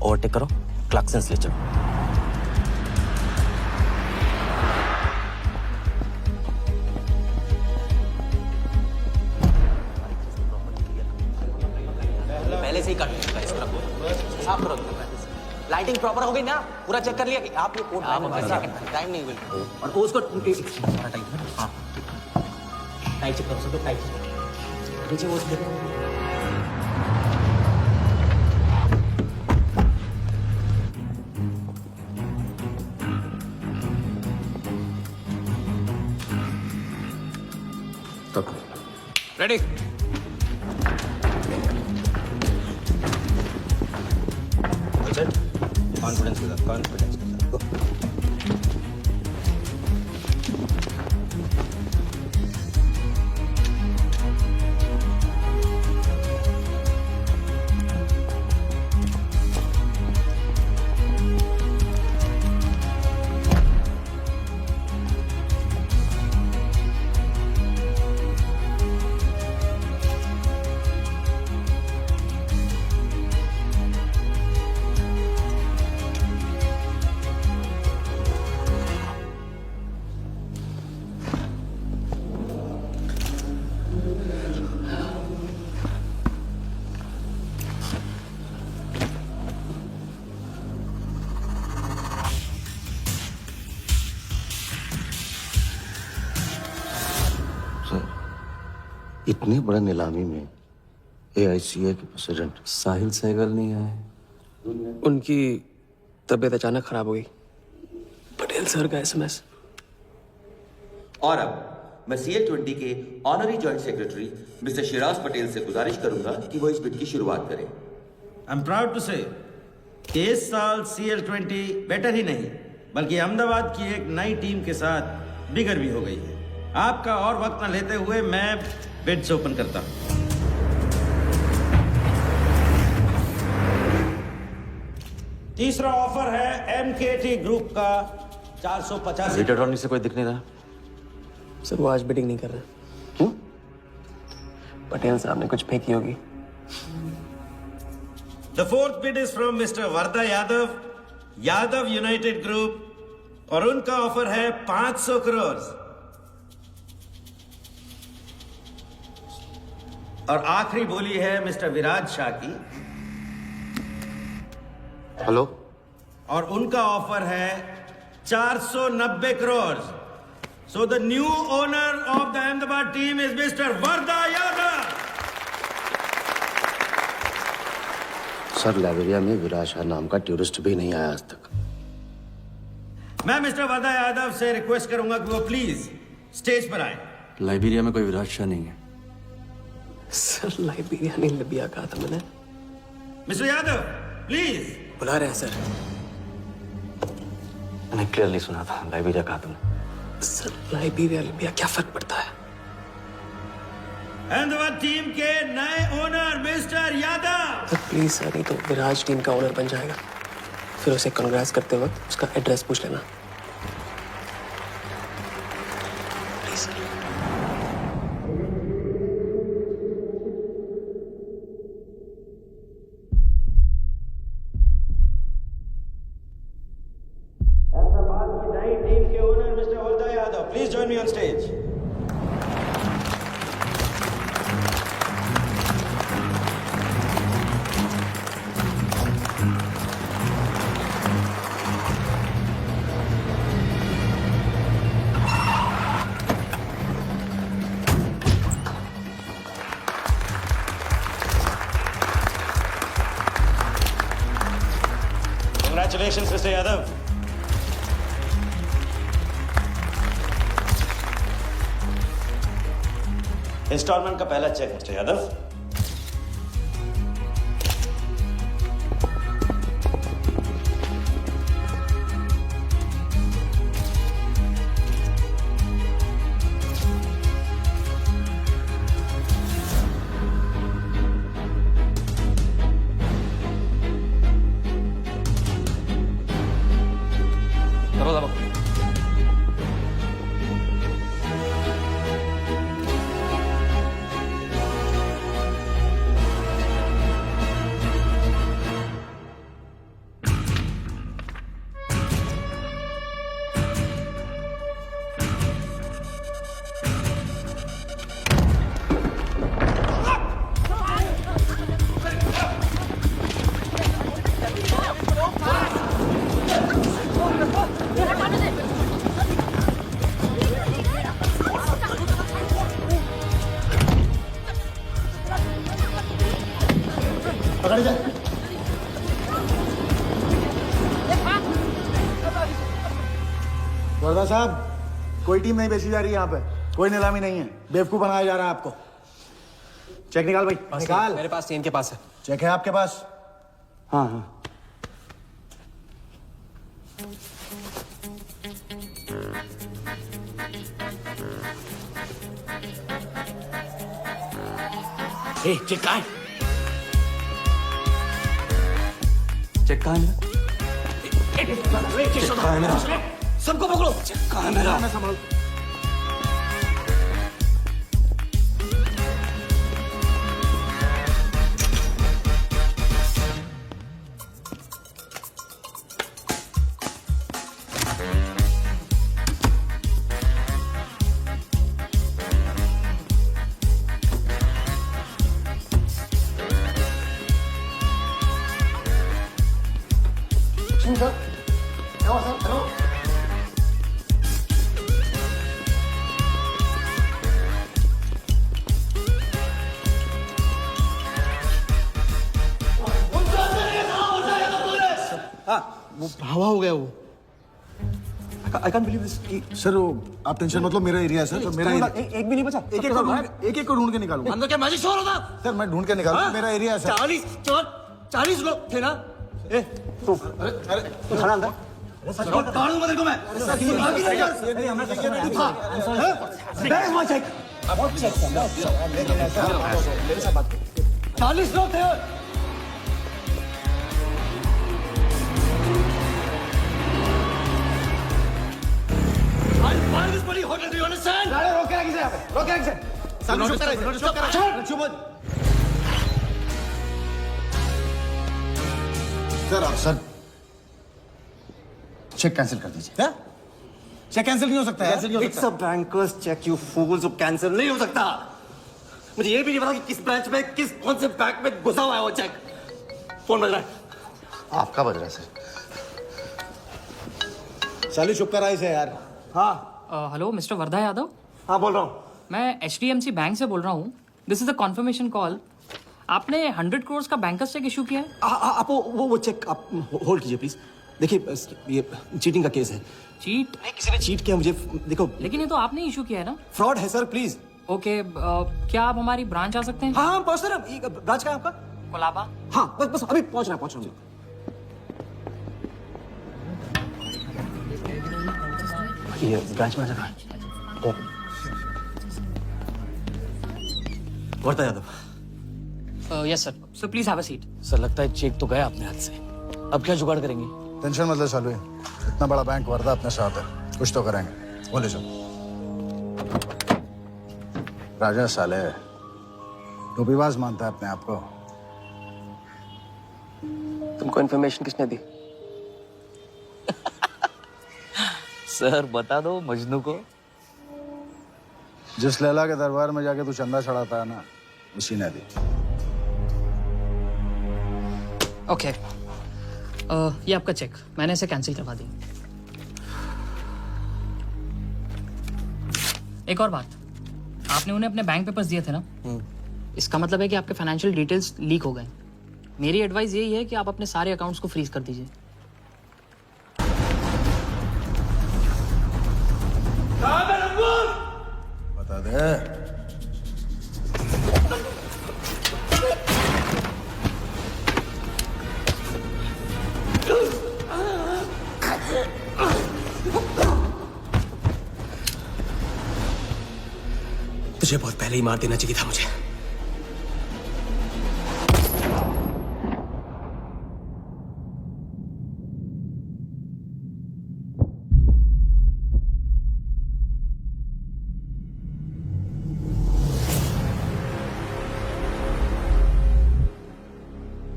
ओवरटेक करो, क्लार्कसन ले चलो। पहले से ही कट चुका है, इसको रखो, साफ करो। लाइटिंग प्रॉपर हो गई ना? पूरा चेक कर लिया कि आप ये कोड टाइम नहीं बिल्कुल। और उसको हाँ टाइट चेक करो, सब टाइट नीचे वो देखो। रेडी? कॉन्फिडेंस के साथ, कॉन्फिडेंस के साथ। इतने बड़े नीलामी में AICA के प्रेसिडेंट साहिल सहगल नहीं आए। उनकी तबीयत अचानक खराब हो गई। पटेल सर का SMS। और अब मैं CL20 के honorary joint secretary mister Shiraz Patel से गुजारिश करूंगा कि वो इस बिड की शुरुआत करें। आई एम प्राउड टू से कि इस साल CL20 बेटर ही नहीं बल्कि अहमदाबाद की एक नई टीम के साथ बिगर भी हो गई है। आपका और वक्त न लेते हुए मैं बिड्स ओपन करता हूं। तीसरा ऑफर है MKT ग्रुप का 450। रीड अटॉर्नी से कोई दिख नहीं रहा। सर वो आज बिडिंग नहीं कर रहे। क्यों? पटेल साहब ने कुछ फेंकी होगी। The fourth bid is from mister Vardha Yadav, Yadav United group, और उनका ऑफर है 500 करोड़। और आखिरी बोली है मिस्टर विराज शाह की। हेलो। और उनका ऑफर है 490 crore. So the new owner of the Ahmedabad team is mister Vardha Yadav. Sir Liberia में विराज शाह नाम का टूरिस्ट भी नहीं आया आज तक। मैं मिस्टर वर्धा यादव से रिक्वेस्ट करूंगा कि वो प्लीज स्टेज पर आए। लाइब्रेरिया में कोई विराज शाह नहीं है। सर लाइब्रेरिया नहीं लिबिया कहा था मैंने। Mister Yadav please. बुला रहे हैं सर। मैंने क्लियरली सुना था लाइब्रेरिया कहा तुमने। सर लाइब्रेरिया लिबिया क्या फर्क पड़ता है? अहमदाबाद टीम के नए owner mister Yadav. Sir please sir, नहीं तो विराज टीम का ओनर बन जाएगा। फिर उसे कांग्रेस करते वक्त उसका एड्रेस पूछ लेना। Please sir. अहमदाबाद की नई टीम के owner mister Vardha Yadav, please join me on stage. Congratulations, Mr. Yadav. Installment का पहला चेक मिस्टर यादव। वर्धा साहब, कोई टीम नहीं बेची जा रही यहाँ पे। कोई नीलामी नहीं है। बेवकूफ बनाया जा रहा है आपको। चेक निकाल भाई, निकाल। मेरे पास नहीं, इनके पास है। चेक है आपके पास? हाँ हाँ। चेक कहाँ है? चेक कहाँ है मेरा? चेक कहाँ है मेरा? सबको पकड़ो। चेक कहाँ है मेरा? संभाल। वो हवा हो गया वो। I can't believe this sir. आप टेंशन मतलब मेरा एरिया है सर, तो मेरा एक भी नहीं बचा। एक को ढूंढ के निकालूंगा। अंदर क्या मैजिक शो हो रहा था? सर मैं ढूंढ के निकालूंगा, मेरा एरिया है सर। 40 लोग थे ना? तू खड़ा अंदर। काटूंगा तेरे को मैं। चेक 40 लोग थे। Hotel, do you understand? रोके रखिए यहाँ पे, रोके रखिए। सर आप सर चेक कैंसिल कर दीजिए। क्या? चेक कैंसिल नहीं हो सकता है? कैंसिल नहीं हो सकता। Banker's cheque, you fools, cancel नहीं हो सकता। मुझे ये भी नहीं पता कि किस ब्रांच में, कौन से बैंक में घुसा हुआ है वो चेक। फोन बज रहा है। आपका बज रहा है सर। साली चुप कर आई से यार। हाँ हेलो मिस्टर वर्धा यादव। हाँ बोल रहा हूँ। मैं HDMC बैंक से बोल रहा हूँ। This is a confirmation call. आपने 100 करोड़ का बैंकर्स चेक इशू किया है? आप वो चेक आप होल्ड कीजिए प्लीज। देखिए ये चीटिंग का केस है। चीट? नहीं, किसी ने चीट किया मुझे, देखो। लेकिन ये तो आपने इशू किया है ना? फ्रॉड है सर, प्लीज। ओके क्या आप हमारी ब्रांच आ सकते हैं? हाँ पहुंच रहे। ब्रांच का है आपका? कोलाबा। हाँ बस अभी पहुंच रहा हूँ। ये ब्रांच में जगह Wardha Yadav. Yes sir, so please have a seat. Sir लगता है चेक तो गया अपने हाथ से, अब क्या जुगाड़ करेंगे? टेंशन मतलब चालू है, इतना बड़ा बैंक वर्धा अपने साथ है, कुछ तो करेंगे। बोले सर। राजा साले टोपीबाज मानता है अपने आप को। तुमको इन्फॉर्मेशन किसने दी? सर बता दो मजनू को। जिस लैला के दरबार में जाके तू चंदा चढ़ाता है ना, उसी ने दी। ओके ये आपका चेक, मैंने इसे कैंसिल करवा दी। एक और बात, आपने उन्हें अपने बैंक पेपर्स दिए थे ना? इसका मतलब है कि आपके फाइनेंशियल डिटेल्स लीक हो गए। मेरी एडवाइस यही है कि आप अपने सारे अकाउंट्स को फ्रीज कर दीजिए। बता दे। तुझे बहुत पहले ही मार देना चाहिए था मुझे।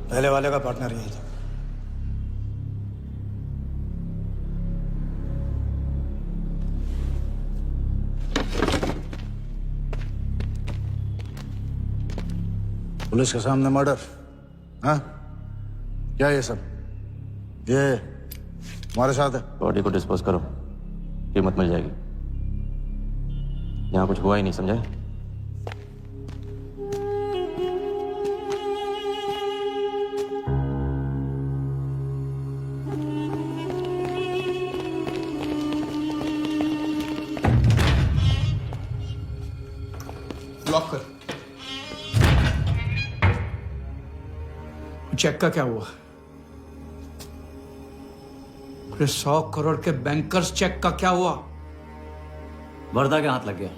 पहले वाले का पार्टनर यही था। पुलिस के सामने मर्डर? हाँ क्या ये सब? ये हमारे साथ है। बॉडी को डिस्पोज करो, कीमत मिल जाएगी। यहाँ कुछ हुआ ही नहीं, समझे? लॉक कर। चेक का क्या हुआ? अरे 100 करोड़ के बैंकर्स चेक का क्या हुआ? वर्धा के हाथ लग गया।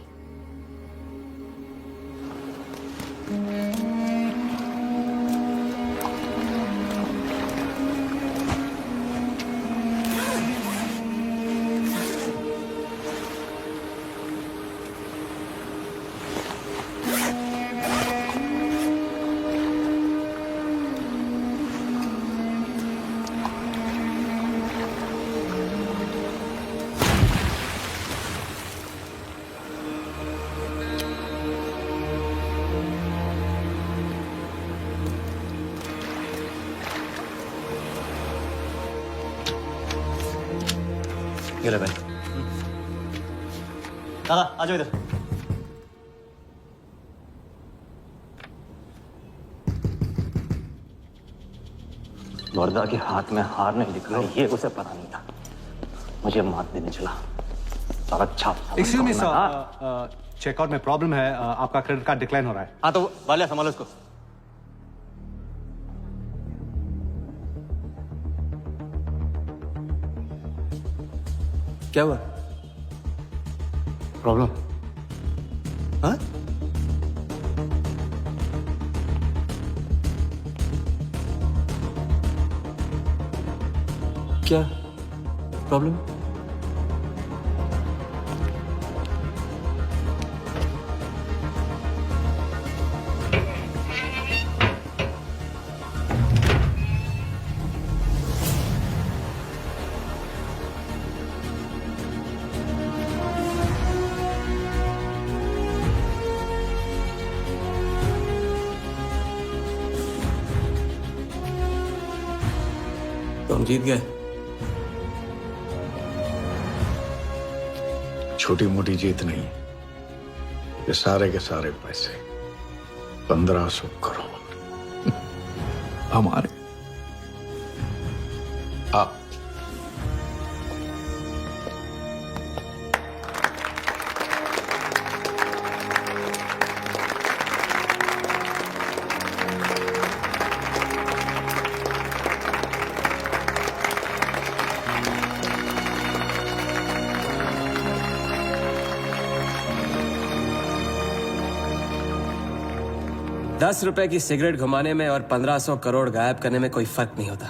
ये ले भाई। दादा आ जाओ इधर। वर्धा के हाथ में हार नहीं दिख रहा, ये उसे पता नहीं था। मुझे मात देने चला। साला छाप। एक्सक्यूज मी सर, चेकआउट में प्रॉब्लम है, आपका क्रेडिट कार्ड डिक्लाइन हो रहा है। हाँ तो वाले संभालो इसको। क्या हुआ? प्रॉब्लम? हाँ? क्या प्रॉब्लम? तो हम जीत गए। छोटी मोटी जीत नहीं, ये सारे के सारे पैसे 1500 करोड़ हमारे। आप ₹10 की सिगरेट घुमाने में और 1500 करोड़ गायब करने में कोई फर्क नहीं होता,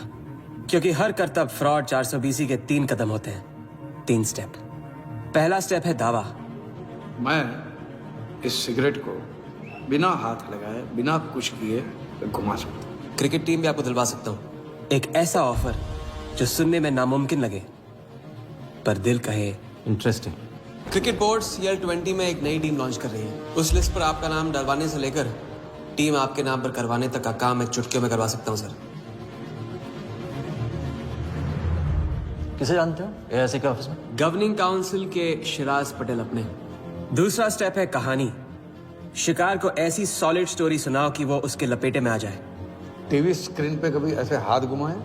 क्योंकि हर करतब फ्रॉड 420 के 3 कदम होते हैं, 3 स्टेप। पहला स्टेप है दावा। मैं इस सिगरेट को बिना हाथ लगाए, बिना कुछ किए घुमा सकता हूँ। क्रिकेट टीम भी आपको दिलवा सकता हूँ, एक ऐसा ऑफर जो सुनने में नामुमकिन लगे पर दिल कहे इंटरेस्टिंग। क्रिकेट बोर्ड CL20 में एक नई टीम लॉन्च कर रही है। उस लिस्ट पर आपका नाम डलवाने से लेकर टीम आपके नाम पर करवाने तक का काम मैं चुटकियों में करवा सकता हूं सर। किसे जानते हो AIC के ऑफिस में? गवर्निंग काउंसिल के शिराज पटेल अपने। दूसरा स्टेप है कहानी। शिकार को ऐसी सॉलिड स्टोरी सुनाओ कि वो उसके लपेटे में आ जाए। टीवी स्क्रीन पे कभी ऐसे हाथ घुमाए,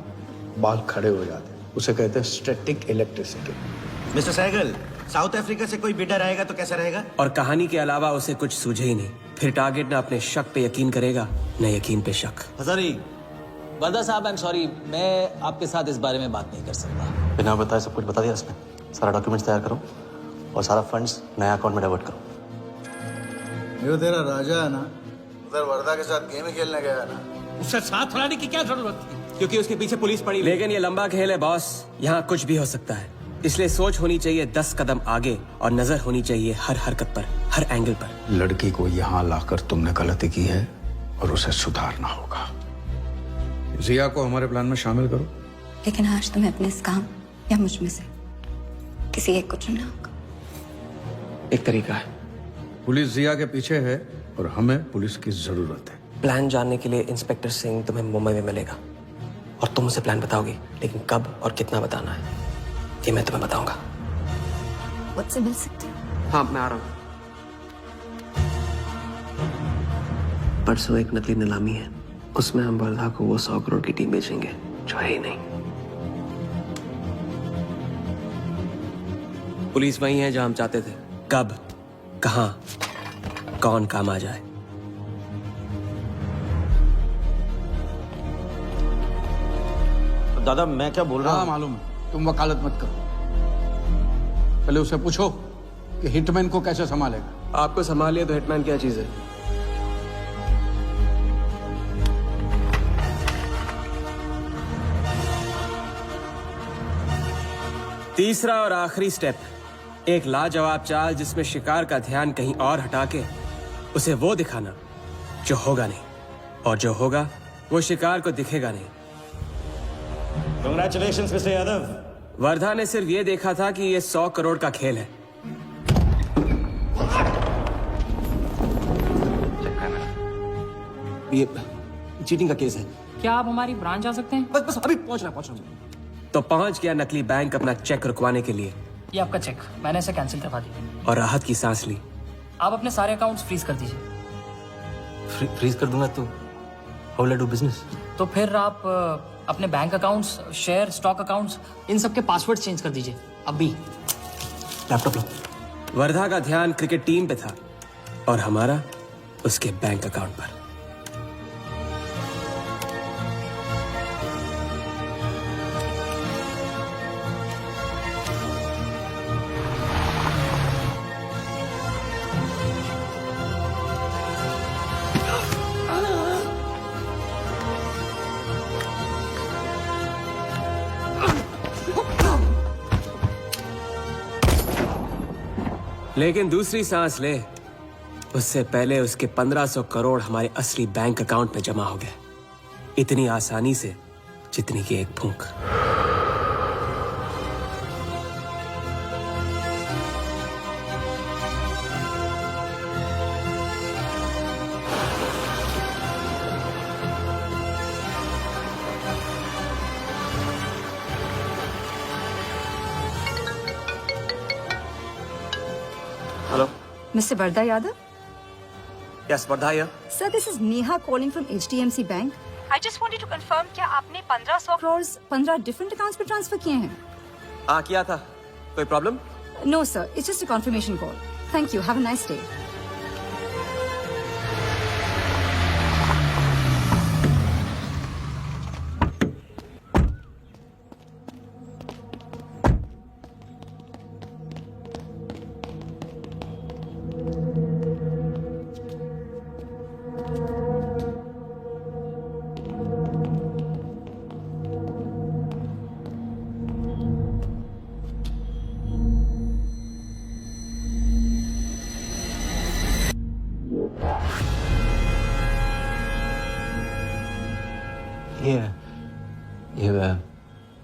बाल खड़े हो जाते, उसे कहते हैं static electricity. Mister Sehgal, South Africa से कोई बिडर आएगा तो कैसा रहेगा? और कहानी के अलावा उसे कुछ सूझे ही नहीं, फिर टारगेट न अपने शक पे यकीन करेगा न यकीन पे शक। हजारी, वर्दा साहब, आई एम सॉरी, मैं आपके साथ इस बारे में बात नहीं कर सकता। बिना बताए सब कुछ बता दिया इसने। सारा डॉक्यूमेंट्स तैयार करो और सारा फंड्स नया अकाउंट में डाइवर्ट करो। ये तेरा राजा है ना, उधर वर्दा के साथ गेम खेलने गया है ना, उससे साथ लाने की क्या जरूरत थी? क्योंकि उसके पीछे पुलिस पड़ी। लेकिन ये लंबा खेल है बॉस, यहाँ कुछ भी हो सकता है। इसलिए सोच होनी चाहिए 10 कदम आगे और नजर होनी चाहिए हर हरकत पर, हर एंगल पर। लड़की को यहाँ लाकर तुमने गलती की है और उसे सुधारना होगा। जिया को हमारे प्लान में शामिल करो। लेकिन आज तुम्हें अपने इस काम या मुझ में से किसी एक को चुनना होगा। एक तरीका है। पुलिस जिया के पीछे है और हमें पुलिस की जरूरत है। प्लान जानने के लिए इंस्पेक्टर सिंह तुम्हें मुंबई में मिलेगा और तुम उसे प्लान बताओगे, लेकिन कब और कितना बताना है ये मैं तुम्हें बताऊंगा। मुझसे मिल सकते हो? हाँ, मैं आ रहा हूँ। परसों एक नकली नीलामी है, उसमें हम वर्धा को वो 100 करोड़ की टीम बेचेंगे जो है ही नहीं। पुलिस वही है जहां हम चाहते थे। कब, कहां, कौन काम आ जाए। तो दादा मैं क्या बोल रहा हूँ? मालूम है, तुम वकालत मत करो। पहले उसे पूछो कि हिटमैन को कैसे संभालेगा। आपको संभालिए तो हिटमैन क्या चीज है? तीसरा और आखिरी स्टेप, एक लाजवाब चाल जिसमें शिकार का ध्यान कहीं और हटा के उसे वो दिखाना जो होगा नहीं, और जो होगा वो शिकार को दिखेगा नहीं। Congratulations, mister Yadav. वर्धा ने सिर्फ ये देखा था कि ये 100 करोड़ का खेल है। ये चीटिंग का केस है। क्या आप हमारी ब्रांच जा सकते हैं? बस अभी पहुंच रहा तो पहुंच गया नकली बैंक अपना चेक रुकवाने के लिए। ये आपका चेक, मैंने इसे कैंसिल करवा दिया। और राहत की सांस ली। आप अपने सारे अकाउंट्स फ्रीज कर दीजिए। फ्रीज कर दूंगा तो how will I do business? तो फिर आप अपने bank accounts, share, stock accounts, इन सब के पासवर्ड चेंज कर दीजिए। अभी लैपटॉप लो। वर्धा का ध्यान क्रिकेट टीम पे था और हमारा उसके बैंक अकाउंट पर। लेकिन दूसरी सांस ले उससे पहले उसके 1500 करोड़ हमारे असली बैंक अकाउंट में जमा हो गए, इतनी आसानी से जितनी कि एक फूंक। Hello, Mr. Vardha Yadav? Yes Wardha here. Sir, this is Neha calling from HDMC Bank. I just wanted to confirm क्या आपने 1500 crores 15 different accounts पे ट्रांसफर किए हैं? हाँ किया था, कोई problem? No sir, it's just a confirmation call. Thank you. Have a nice day.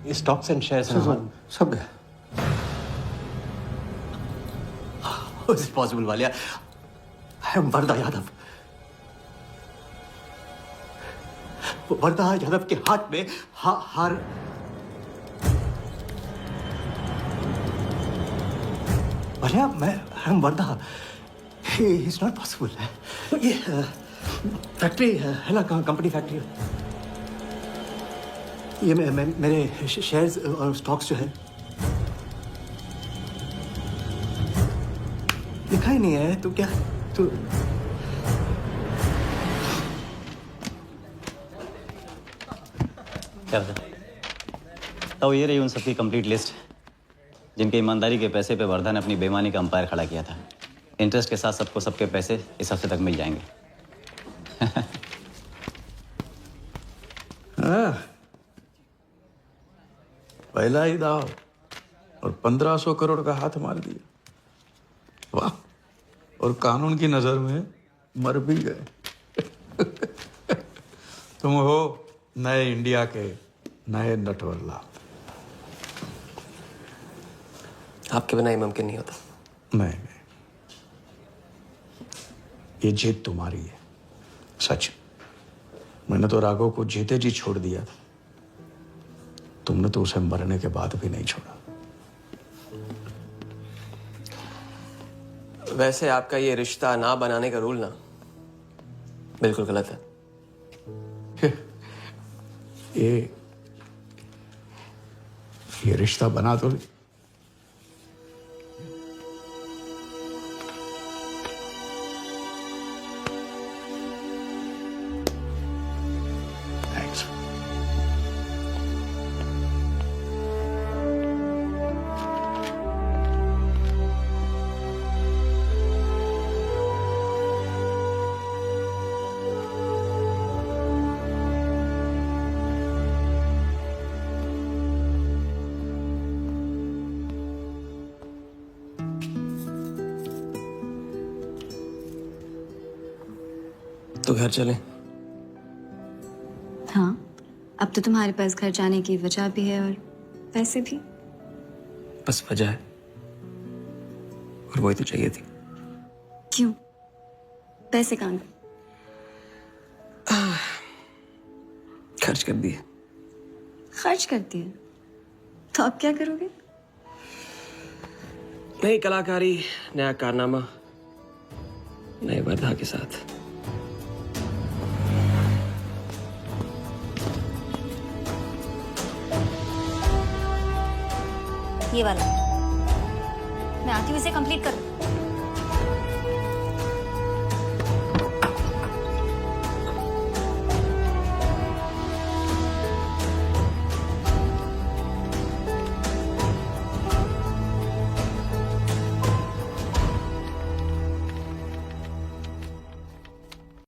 ये स्टॉक्स एंड शेयर्स सब गए। How is it possible, Walia? I am Wardha Yadav. Wardha Yadav के हाथ में हार। वालिया, मैं I am Wardha. It's not possible। ये फैक्ट्री है ना, कंपनी फैक्ट्री। ये मेरे शेयर्स और स्टॉक्स जो है लिखा ही नहीं है। तो क्या तो क्या तो ये रही उन सबकी कंप्लीट लिस्ट जिनके ईमानदारी के पैसे पे वर्धा ने अपनी बेईमानी का अंपायर खड़ा किया था। इंटरेस्ट के साथ सबको सबके पैसे इस हफ्ते तक मिल जाएंगे। पहला ही दाव और 1500 करोड़ का हाथ मार दिया। वाह, और कानून की नजर में मर भी गए। तुम हो नए इंडिया के नए नटवरला। आपके बिना ये मुमकिन नहीं होता। नहीं, ये जीत तुम्हारी है, सच। मैंने तो राघव को जीते जी छोड़ दिया था, तुमने तो उसे मरने के बाद भी नहीं छोड़ा। वैसे आपका ये रिश्ता ना बनाने का रूल ना बिल्कुल गलत है। ये रिश्ता बना तो तो घर चले। हाँ, अब तो तुम्हारे पास घर जाने की वजह भी है और पैसे भी। बस वजह है और वही तो चाहिए थी। क्यों? पैसे कहाँ गए? खर्च कर दिए। खर्च कर दिए? तो अब क्या करोगे? नई कलाकारी, नया कारनामा, नए वर्धा के साथ। ये वाला मैं आती हूँ इसे कंप्लीट कर